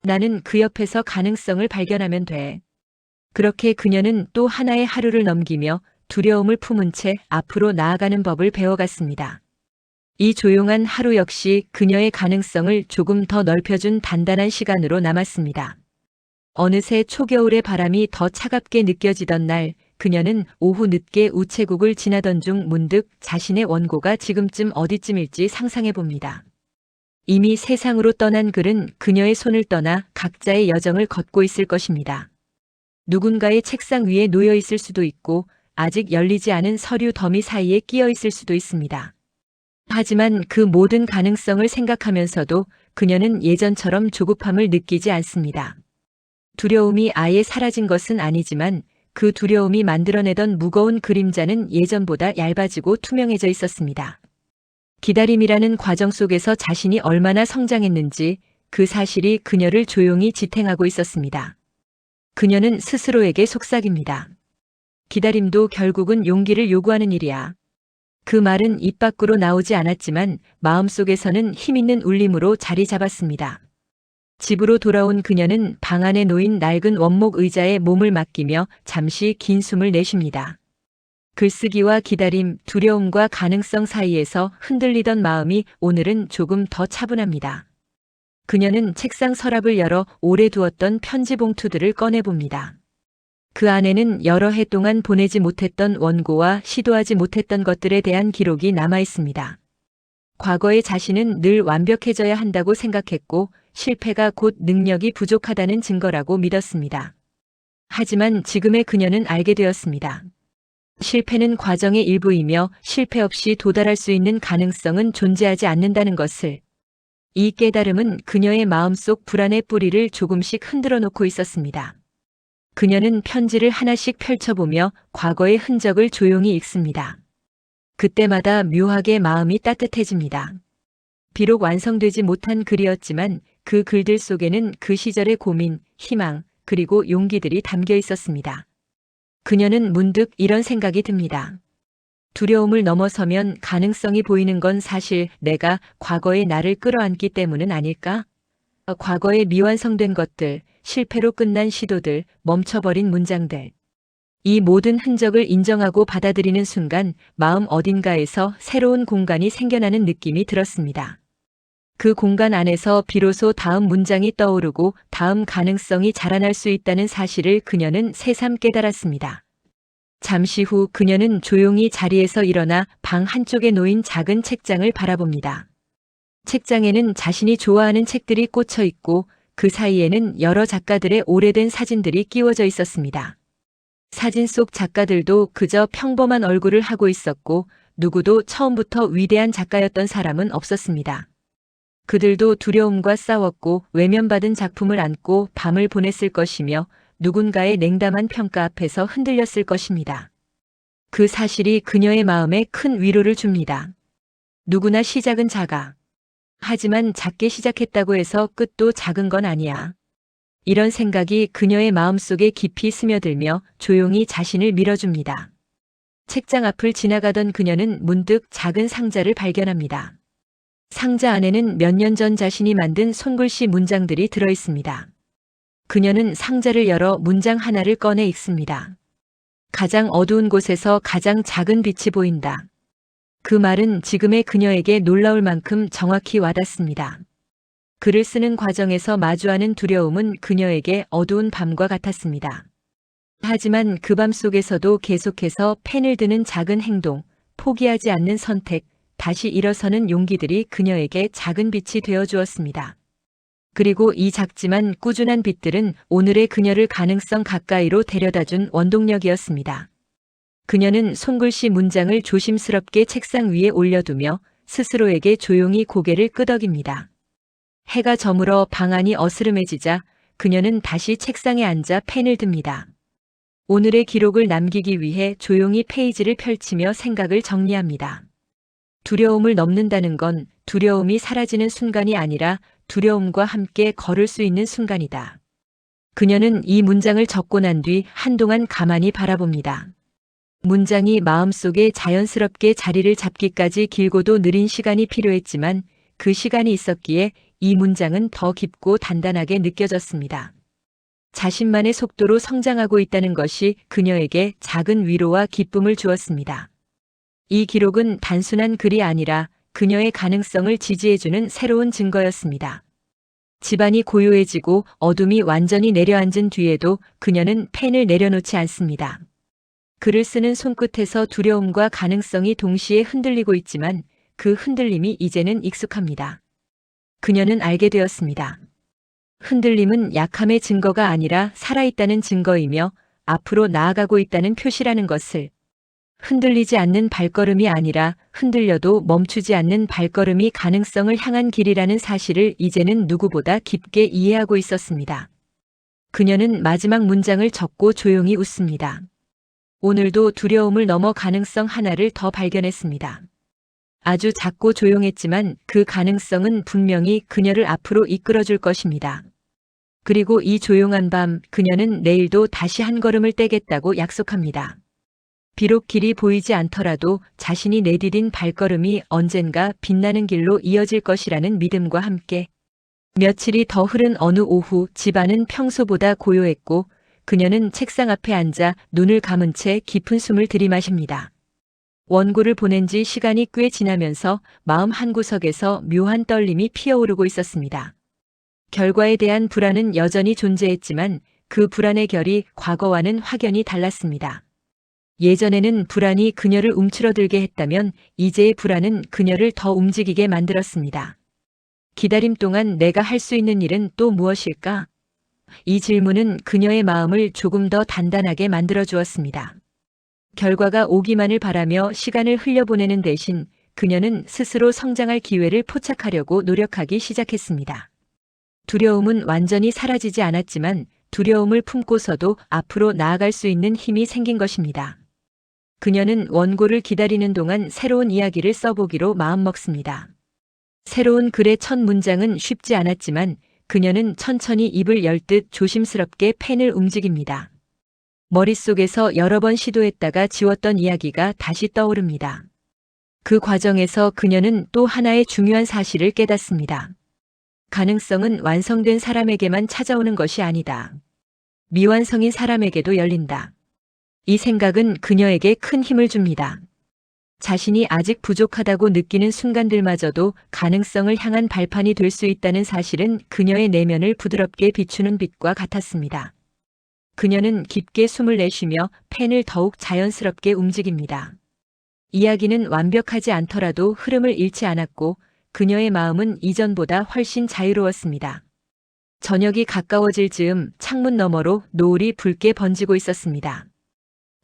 나는 그 옆에서 가능성을 발견하면 돼. 그렇게 그녀는 또 하나의 하루를 넘기며 두려움을 품은 채 앞으로 나아가는 법을 배워갔습니다. 이 조용한 하루 역시 그녀의 가능성을 조금 더 넓혀준 단단한 시간으로 남았습니다. 어느새 초겨울의 바람이 더 차갑게 느껴지던 날, 그녀는 오후 늦게 우체국을 지나던 중 문득 자신의 원고가 지금쯤 어디쯤일지 상상해 봅니다. 이미 세상으로 떠난 글은 그녀의 손을 떠나 각자의 여정을 걷고 있을 것입니다. 누군가의 책상 위에 놓여 있을 수도 있고 아직 열리지 않은 서류 더미 사이에 끼어 있을 수도 있습니다. 하지만 그 모든 가능성을 생각하면서도 그녀는 예전처럼 조급함을 느끼지 않습니다. 두려움이 아예 사라진 것은 아니지만 그 두려움이 만들어내던 무거운 그림자는 예전보다 얇아지고 투명해져 있었습니다. 기다림이라는 과정 속에서 자신이 얼마나 성장했는지 그 사실이 그녀를 조용히 지탱하고 있었습니다. 그녀는 스스로에게 속삭입니다. 기다림도 결국은 용기를 요구하는 일이야. 그 말은 입 밖으로 나오지 않았지만 마음속에서는 힘있는 울림으로 자리 잡았습니다. 집으로 돌아온 그녀는 방 안에 놓인 낡은 원목 의자에 몸을 맡기며 잠시 긴 숨을 내쉽니다. 글쓰기와 기다림, 두려움과 가능성 사이에서 흔들리던 마음이 오늘은 조금 더 차분합니다. 그녀는 책상 서랍을 열어 오래 두었던 편지 봉투들을 꺼내봅니다. 그 안에는 여러 해 동안 보내지 못했던 원고와 시도하지 못했던 것들에 대한 기록이 남아 있습니다. 과거의 자신은 늘 완벽해져야 한다고 생각했고 실패가 곧 능력이 부족하다는 증거라고 믿었습니다. 하지만 지금의 그녀는 알게 되었습니다. 실패는 과정의 일부이며 실패 없이 도달할 수 있는 가능성은 존재하지 않는다는 것을. 이 깨달음은 그녀의 마음속 불안의 뿌리를 조금씩 흔들어 놓고 있었습니다. 그녀는 편지를 하나씩 펼쳐보며 과거의 흔적을 조용히 읽습니다. 그때마다 묘하게 마음이 따뜻해집니다. 비록 완성되지 못한 글이었지만 그 글들 속에는 그 시절의 고민, 희망, 그리고 용기들이 담겨 있었습니다. 그녀는 문득 이런 생각이 듭니다. 두려움을 넘어서면 가능성이 보이는 건 사실 내가 과거의 나를 끌어안기 때문은 아닐까? 과거에 미완성된 것들, 실패로 끝난 시도들, 멈춰버린 문장들. 이 모든 흔적을 인정하고 받아들이는 순간 마음 어딘가에서 새로운 공간이 생겨나는 느낌이 들었습니다. 그 공간 안에서 비로소 다음 문장이 떠오르고 다음 가능성이 자라날 수 있다는 사실을 그녀는 새삼 깨달았습니다. 잠시 후 그녀는 조용히 자리에서 일어나 방 한쪽에 놓인 작은 책장을 바라봅니다. 책장에는 자신이 좋아하는 책들이 꽂혀 있고 그 사이에는 여러 작가들의 오래된 사진들이 끼워져 있었습니다. 사진 속 작가들도 그저 평범한 얼굴을 하고 있었고 누구도 처음부터 위대한 작가였던 사람은 없었습니다. 그들도 두려움과 싸웠고 외면받은 작품을 안고 밤을 보냈을 것이며 누군가의 냉담한 평가 앞에서 흔들렸을 것입니다. 그 사실이 그녀의 마음에 큰 위로를 줍니다. 누구나 시작은 작아. 하지만 작게 시작했다고 해서 끝도 작은 건 아니야. 이런 생각이 그녀의 마음속에 깊이 스며들며 조용히 자신을 밀어줍니다. 책장 앞을 지나가던 그녀는 문득 작은 상자를 발견합니다. 상자 안에는 몇 년 전 자신이 만든 손글씨 문장들이 들어 있습니다. 그녀는 상자를 열어 문장 하나를 꺼내 읽습니다. 가장 어두운 곳에서 가장 작은 빛이 보인다. 그 말은 지금의 그녀에게 놀라울 만큼 정확히 와닿습니다. 글을 쓰는 과정에서 마주하는 두려움은 그녀에게 어두운 밤과 같았습니다. 하지만 그 밤 속에서도 계속해서 펜을 드는 작은 행동, 포기하지 않는 선택, 다시 일어서는 용기들이 그녀에게 작은 빛이 되어 주었습니다. 그리고 이 작지만 꾸준한 빛들은 오늘의 그녀를 가능성 가까이로 데려다준 원동력이었습니다. 그녀는 손글씨 문장을 조심스럽게 책상 위에 올려두며 스스로에게 조용히 고개를 끄덕입니다. 해가 저물어 방 안이 어스름해지자 그녀는 다시 책상에 앉아 펜을 듭니다. 오늘의 기록을 남기기 위해 조용히 페이지를 펼치며 생각을 정리합니다. 두려움을 넘는다는 건 두려움이 사라지는 순간이 아니라 두려움과 함께 걸을 수 있는 순간이다. 그녀는 이 문장을 적고 난 뒤 한동안 가만히 바라봅니다. 문장이 마음속에 자연스럽게 자리를 잡기까지 길고도 느린 시간이 필요했지만 그 시간이 있었기에 이 문장은 더 깊고 단단하게 느껴졌습니다. 자신만의 속도로 성장하고 있다는 것이 그녀에게 작은 위로와 기쁨을 주었습니다. 이 기록은 단순한 글이 아니라 그녀의 가능성을 지지해주는 새로운 증거였습니다. 집안이 고요해지고 어둠이 완전히 내려앉은 뒤에도 그녀는 펜을 내려놓지 않습니다. 글을 쓰는 손끝에서 두려움과 가능성이 동시에 흔들리고 있지만 그 흔들림이 이제는 익숙합니다. 그녀는 알게 되었습니다. 흔들림은 약함의 증거가 아니라 살아있다는 증거이며 앞으로 나아가고 있다는 표시라는 것을, 흔들리지 않는 발걸음이 아니라 흔들려도 멈추지 않는 발걸음이 가능성을 향한 길이라는 사실을 이제는 누구보다 깊게 이해하고 있었습니다. 그녀는 마지막 문장을 적고 조용히 웃습니다. 오늘도 두려움을 넘어 가능성 하나를 더 발견했습니다. 아주 작고 조용했지만 그 가능성은 분명히 그녀를 앞으로 이끌어줄 것입니다. 그리고 이 조용한 밤 그녀는 내일도 다시 한 걸음을 떼겠다고 약속합니다. 비록 길이 보이지 않더라도 자신이 내디딘 발걸음이 언젠가 빛나는 길로 이어질 것이라는 믿음과 함께 며칠이 더 흐른 어느 오후 집안은 평소보다 고요했고 그녀는 책상 앞에 앉아 눈을 감은 채 깊은 숨을 들이마십니다. 원고를 보낸 지 시간이 꽤 지나면서 마음 한구석에서 묘한 떨림이 피어오르고 있었습니다. 결과에 대한 불안은 여전히 존재했지만 그 불안의 결이 과거와는 확연히 달랐습니다. 예전에는 불안이 그녀를 움츠러들게 했다면 이제의 불안은 그녀를 더 움직이게 만들었습니다. 기다림 동안 내가 할 수 있는 일은 또 무엇일까? 이 질문은 그녀의 마음을 조금 더 단단하게 만들어 주었습니다. 결과가 오기만을 바라며 시간을 흘려보내는 대신 그녀는 스스로 성장할 기회를 포착하려고 노력하기 시작했습니다. 두려움은 완전히 사라지지 않았지만 두려움을 품고서도 앞으로 나아갈 수 있는 힘이 생긴 것입니다. 그녀는 원고를 기다리는 동안 새로운 이야기를 써보기로 마음먹습니다. 새로운 글의 첫 문장은 쉽지 않았지만 그녀는 천천히 입을 열 듯 조심스럽게 펜을 움직입니다. 머릿속에서 여러 번 시도했다가 지웠던 이야기가 다시 떠오릅니다. 그 과정에서 그녀는 또 하나의 중요한 사실을 깨닫습니다. 가능성은 완성된 사람에게만 찾아오는 것이 아니다. 미완성인 사람에게도 열린다. 이 생각은 그녀에게 큰 힘을 줍니다. 자신이 아직 부족하다고 느끼는 순간들마저도 가능성을 향한 발판이 될 수 있다는 사실은 그녀의 내면을 부드럽게 비추는 빛과 같았습니다. 그녀는 깊게 숨을 내쉬며 펜을 더욱 자연스럽게 움직입니다. 이야기는 완벽하지 않더라도 흐름을 잃지 않았고 그녀의 마음은 이전보다 훨씬 자유로웠습니다. 저녁이 가까워질 즈음 창문 너머로 노을이 붉게 번지고 있었습니다.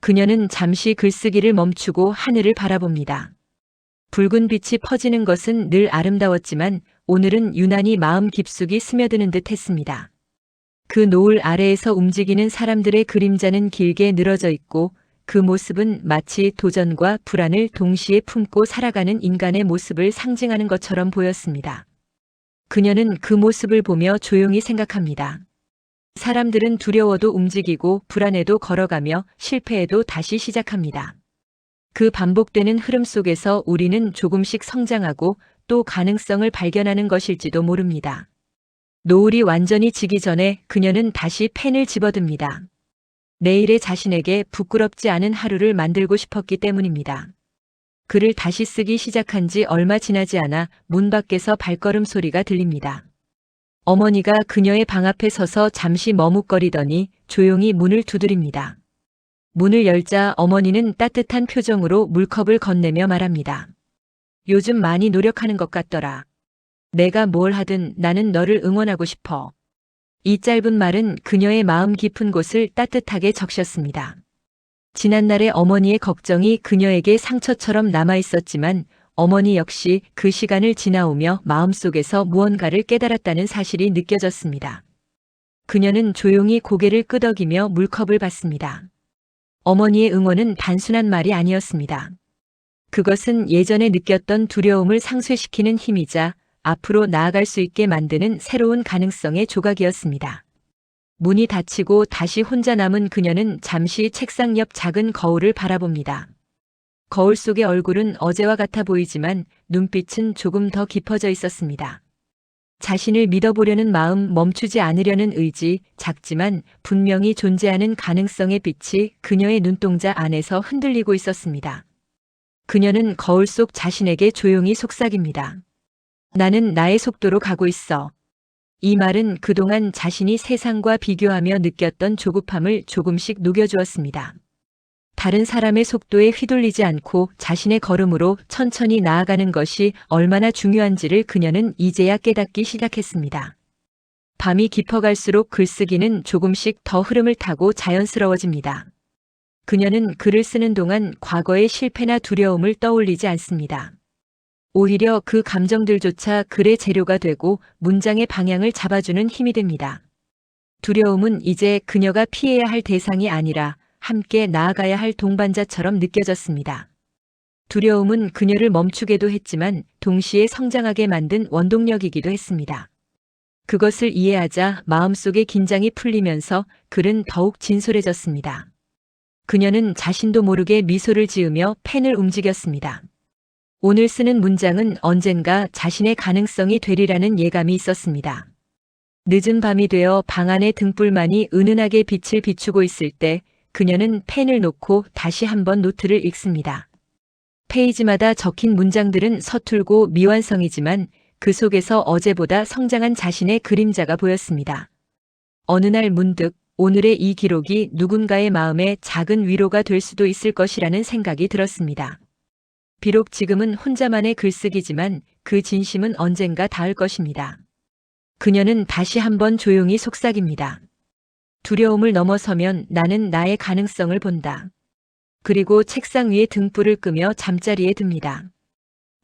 그녀는 잠시 글쓰기를 멈추고 하늘을 바라봅니다. 붉은 빛이 퍼지는 것은 늘 아름다웠지만 오늘은 유난히 마음 깊숙이 스며드는 듯 했습니다. 그 노을 아래에서 움직이는 사람들의 그림자는 길게 늘어져 있고 그 모습은 마치 도전과 불안을 동시에 품고 살아가는 인간의 모습을 상징하는 것처럼 보였습니다. 그녀는 그 모습을 보며 조용히 생각합니다. 사람들은 두려워도 움직이고 불안해도 걸어가며 실패해도 다시 시작합니다. 그 반복되는 흐름 속에서 우리는 조금씩 성장하고 또 가능성을 발견하는 것일지도 모릅니다. 노을이 완전히 지기 전에 그녀는 다시 펜을 집어듭니다. 내일의 자신에게 부끄럽지 않은 하루를 만들고 싶었기 때문입니다. 글을 다시 쓰기 시작한 지 얼마 지나지 않아 문 밖에서 발걸음 소리가 들립니다. 어머니가 그녀의 방 앞에 서서 잠시 머뭇거리더니 조용히 문을 두드립니다. 문을 열자 어머니는 따뜻한 표정으로 물컵을 건네며 말합니다. 요즘 많이 노력하는 것 같더라. 내가 뭘 하든 나는 너를 응원하고 싶어. 이 짧은 말은 그녀의 마음 깊은 곳을 따뜻하게 적셨습니다. 지난날의 어머니의 걱정이 그녀에게 상처처럼 남아 있었지만 어머니 역시 그 시간을 지나오며 마음속에서 무언가를 깨달았다는 사실이 느껴졌습니다. 그녀는 조용히 고개를 끄덕이며 물컵을 받습니다. 어머니의 응원은 단순한 말이 아니었습니다. 그것은 예전에 느꼈던 두려움을 상쇄시키는 힘이자 앞으로 나아갈 수 있게 만드는 새로운 가능성의 조각이었습니다. 문이 닫히고 다시 혼자 남은 그녀는 잠시 책상 옆 작은 거울을 바라봅니다. 거울 속의 얼굴은 어제와 같아 보이지만 눈빛은 조금 더 깊어져 있었습니다. 자신을 믿어보려는 마음, 멈추지 않으려는 의지, 작지만 분명히 존재하는 가능성의 빛이 그녀의 눈동자 안에서 흔들리고 있었습니다. 그녀는 거울 속 자신에게 조용히 속삭입니다. 나는 나의 속도로 가고 있어. 이 말은 그동안 자신이 세상과 비교하며 느꼈던 조급함을 조금씩 녹여주었습니다. 다른 사람의 속도에 휘둘리지 않고 자신의 걸음으로 천천히 나아가는 것이 얼마나 중요한지를 그녀는 이제야 깨닫기 시작했습니다. 밤이 깊어갈수록 글쓰기는 조금씩 더 흐름을 타고 자연스러워집니다. 그녀는 글을 쓰는 동안 과거의 실패나 두려움을 떠올리지 않습니다. 오히려 그 감정들조차 글의 재료가 되고 문장의 방향을 잡아주는 힘이 됩니다. 두려움은 이제 그녀가 피해야 할 대상이 아니라 함께 나아가야 할 동반자처럼 느껴졌습니다. 두려움은 그녀를 멈추게도 했지만 동시에 성장하게 만든 원동력이기도 했습니다. 그것을 이해하자 마음속의 긴장이 풀리면서 글은 더욱 진솔해졌습니다. 그녀는 자신도 모르게 미소를 지으며 펜을 움직였습니다. 오늘 쓰는 문장은 언젠가 자신의 가능성이 되리라는 예감이 있었습니다. 늦은 밤이 되어 방 안의 등불만이 은은하게 빛을 비추고 있을 때 그녀는 펜을 놓고 다시 한번 노트를 읽습니다. 페이지마다 적힌 문장들은 서툴고 미완성이지만 그 속에서 어제보다 성장한 자신의 그림자가 보였습니다. 어느 날 문득 오늘의 이 기록이 누군가의 마음에 작은 위로가 될 수도 있을 것이라는 생각이 들었습니다. 비록 지금은 혼자만의 글쓰기지만 그 진심은 언젠가 닿을 것입니다. 그녀는 다시 한번 조용히 속삭입니다. 두려움을 넘어서면 나는 나의 가능성을 본다. 그리고 책상 위에 등불을 끄며 잠자리에 듭니다.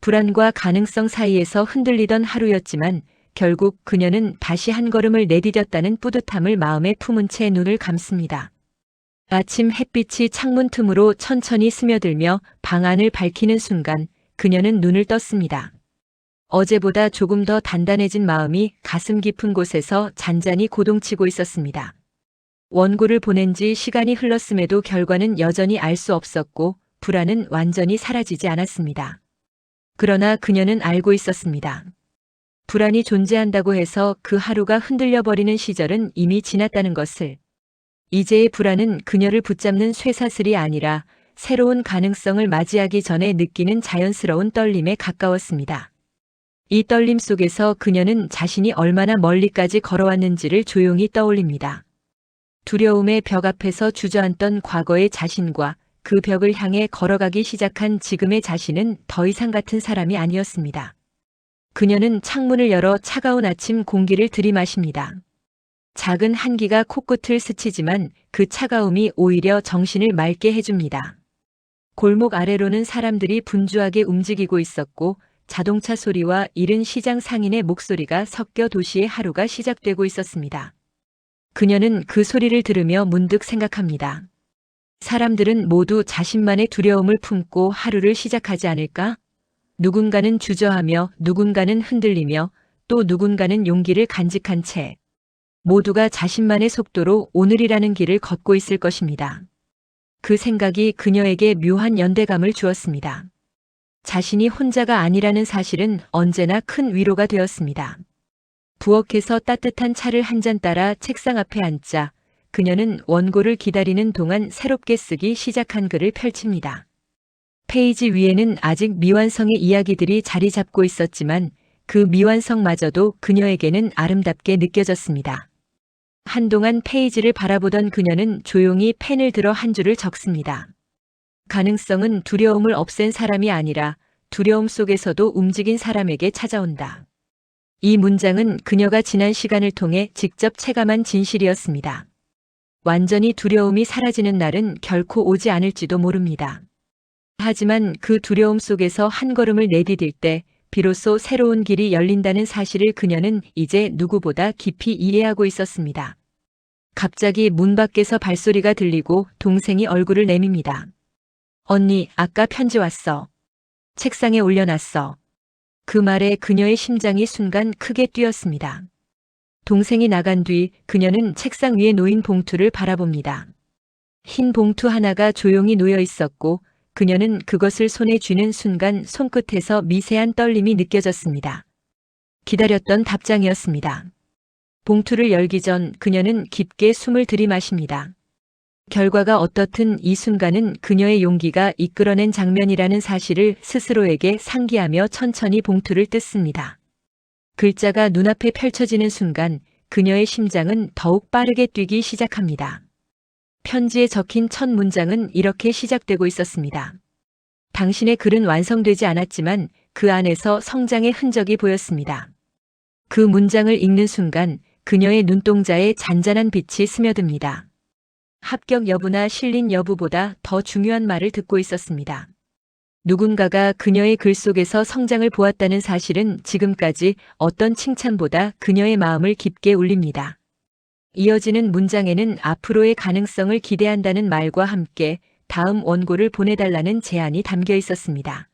불안과 가능성 사이에서 흔들리던 하루였지만 결국 그녀는 다시 한 걸음을 내디뎠다는 뿌듯함을 마음에 품은 채 눈을 감습니다. 아침 햇빛이 창문 틈으로 천천히 스며들며 방 안을 밝히는 순간 그녀는 눈을 떴습니다. 어제보다 조금 더 단단해진 마음이 가슴 깊은 곳에서 잔잔히 고동치고 있었습니다. 원고를 보낸 지 시간이 흘렀음에도 결과는 여전히 알 수 없었고 불안은 완전히 사라지지 않았습니다. 그러나 그녀는 알고 있었습니다. 불안이 존재한다고 해서 그 하루가 흔들려 버리는 시절은 이미 지났다는 것을. 이제의 불안은 그녀를 붙잡는 쇠사슬이 아니라 새로운 가능성을 맞이하기 전에 느끼는 자연스러운 떨림에 가까웠습니다. 이 떨림 속에서 그녀는 자신이 얼마나 멀리까지 걸어왔는지를 조용히 떠올립니다. 두려움의 벽 앞에서 주저앉던 과거의 자신과 그 벽을 향해 걸어가기 시작한 지금의 자신은 더 이상 같은 사람이 아니었습니다. 그녀는 창문을 열어 차가운 아침 공기를 들이마십니다. 작은 한기가 코끝을 스치지만 그 차가움이 오히려 정신을 맑게 해줍니다. 골목 아래로는 사람들이 분주하게 움직이고 있었고 자동차 소리와 이른 시장 상인의 목소리가 섞여 도시의 하루가 시작되고 있었습니다. 그녀는 그 소리를 들으며 문득 생각합니다. 사람들은 모두 자신만의 두려움을 품고 하루를 시작하지 않을까? 누군가는 주저하며 누군가는 흔들리며 또 누군가는 용기를 간직한 채 모두가 자신만의 속도로 오늘이라는 길을 걷고 있을 것입니다. 그 생각이 그녀에게 묘한 연대감을 주었습니다. 자신이 혼자가 아니라는 사실은 언제나 큰 위로가 되었습니다. 부엌에서 따뜻한 차를 한 잔 따라 책상 앞에 앉자 그녀는 원고를 기다리는 동안 새롭게 쓰기 시작한 글을 펼칩니다. 페이지 위에는 아직 미완성의 이야기들이 자리 잡고 있었지만 그 미완성마저도 그녀에게는 아름답게 느껴졌습니다. 한동안 페이지를 바라보던 그녀는 조용히 펜을 들어 한 줄을 적습니다. 가능성은 두려움을 없앤 사람이 아니라 두려움 속에서도 움직인 사람에게 찾아온다. 이 문장은 그녀가 지난 시간을 통해 직접 체감한 진실이었습니다. 완전히 두려움이 사라지는 날은 결코 오지 않을지도 모릅니다. 하지만 그 두려움 속에서 한 걸음을 내디딜 때 비로소 새로운 길이 열린다는 사실을 그녀는 이제 누구보다 깊이 이해하고 있었습니다. 갑자기 문 밖에서 발소리가 들리고 동생이 얼굴을 내밉니다. 언니, 아까 편지 왔어. 책상에 올려놨어. 그 말에 그녀의 심장이 순간 크게 뛰었습니다. 동생이 나간 뒤 그녀는 책상 위에 놓인 봉투를 바라봅니다. 흰 봉투 하나가 조용히 놓여 있었고 그녀는 그것을 손에 쥐는 순간 손끝에서 미세한 떨림이 느껴졌습니다. 기다렸던 답장이었습니다. 봉투를 열기 전 그녀는 깊게 숨을 들이마십니다. 결과가 어떻든 이 순간은 그녀의 용기가 이끌어낸 장면이라는 사실을 스스로에게 상기하며 천천히 봉투를 뜯습니다. 글자가 눈앞에 펼쳐지는 순간 그녀의 심장은 더욱 빠르게 뛰기 시작합니다. 편지에 적힌 첫 문장은 이렇게 시작되고 있었습니다. 당신의 글은 완성되지 않았지만 그 안에서 성장의 흔적이 보였습니다. 그 문장을 읽는 순간 그녀의 눈동자에 잔잔한 빛이 스며듭니다. 합격 여부나 실린 여부보다 더 중요한 말을 듣고 있었습니다. 누군가가 그녀의 글 속에서 성장을 보았다는 사실은 지금까지 어떤 칭찬보다 그녀의 마음을 깊게 울립니다. 이어지는 문장에는 앞으로의 가능성을 기대한다는 말과 함께 다음 원고를 보내달라는 제안이 담겨 있었습니다.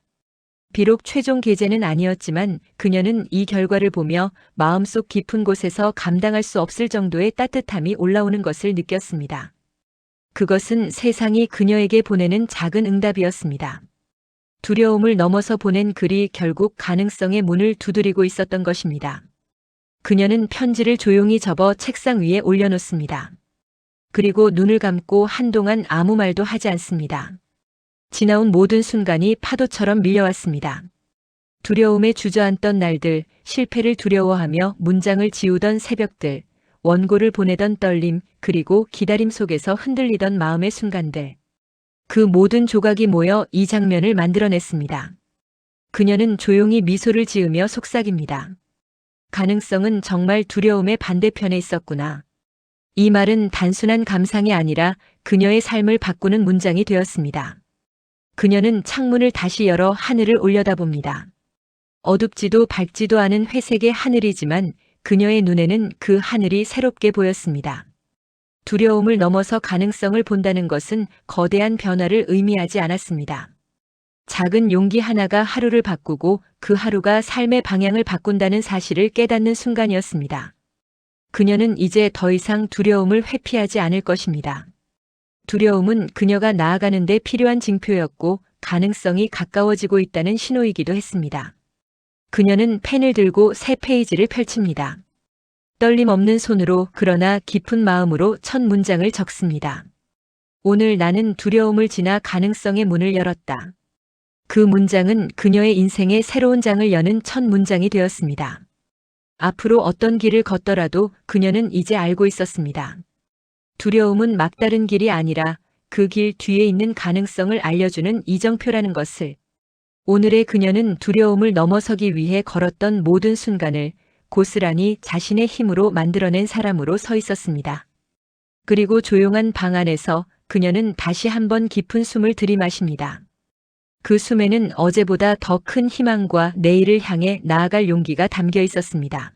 비록 최종 게재는 아니었지만 그녀는 이 결과를 보며 마음속 깊은 곳에서 감당할 수 없을 정도의 따뜻함이 올라오는 것을 느꼈습니다. 그것은 세상이 그녀에게 보내는 작은 응답이었습니다. 두려움을 넘어서 보낸 글이 결국 가능성의 문을 두드리고 있었던 것입니다. 그녀는 편지를 조용히 접어 책상 위에 올려놓습니다. 그리고 눈을 감고 한동안 아무 말도 하지 않습니다. 지나온 모든 순간이 파도처럼 밀려왔습니다. 두려움에 주저앉던 날들, 실패를 두려워하며 문장을 지우던 새벽들, 원고를 보내던 떨림, 그리고 기다림 속에서 흔들리던 마음의 순간들. 그 모든 조각이 모여 이 장면을 만들어냈습니다. 그녀는 조용히 미소를 지으며 속삭입니다. 가능성은 정말 두려움의 반대편에 있었구나. 이 말은 단순한 감상이 아니라 그녀의 삶을 바꾸는 문장이 되었습니다. 그녀는 창문을 다시 열어 하늘을 올려다봅니다. 어둡지도 밝지도 않은 회색의 하늘이지만 그녀의 눈에는 그 하늘이 새롭게 보였습니다. 두려움을 넘어서 가능성을 본다는 것은 거대한 변화를 의미하지 않았습니다. 작은 용기 하나가 하루를 바꾸고 그 하루가 삶의 방향을 바꾼다는 사실을 깨닫는 순간이었습니다. 그녀는 이제 더 이상 두려움을 회피하지 않을 것입니다. 두려움은 그녀가 나아가는 데 필요한 징표였고 가능성이 가까워지고 있다는 신호이기도 했습니다. 그녀는 펜을 들고 새 페이지를 펼칩니다. 떨림 없는 손으로 그러나 깊은 마음으로 첫 문장을 적습니다. 오늘 나는 두려움을 지나 가능성의 문을 열었다. 그 문장은 그녀의 인생의 새로운 장을 여는 첫 문장이 되었습니다. 앞으로 어떤 길을 걷더라도 그녀는 이제 알고 있었습니다. 두려움은 막다른 길이 아니라 그 길 뒤에 있는 가능성을 알려주는 이정표라는 것을. 오늘의 그녀는 두려움을 넘어서기 위해 걸었던 모든 순간을 고스란히 자신의 힘으로 만들어낸 사람으로 서 있었습니다. 그리고 조용한 방 안에서 그녀는 다시 한번 깊은 숨을 들이마십니다. 그 숨에는 어제보다 더 큰 희망과 내일을 향해 나아갈 용기가 담겨 있었습니다.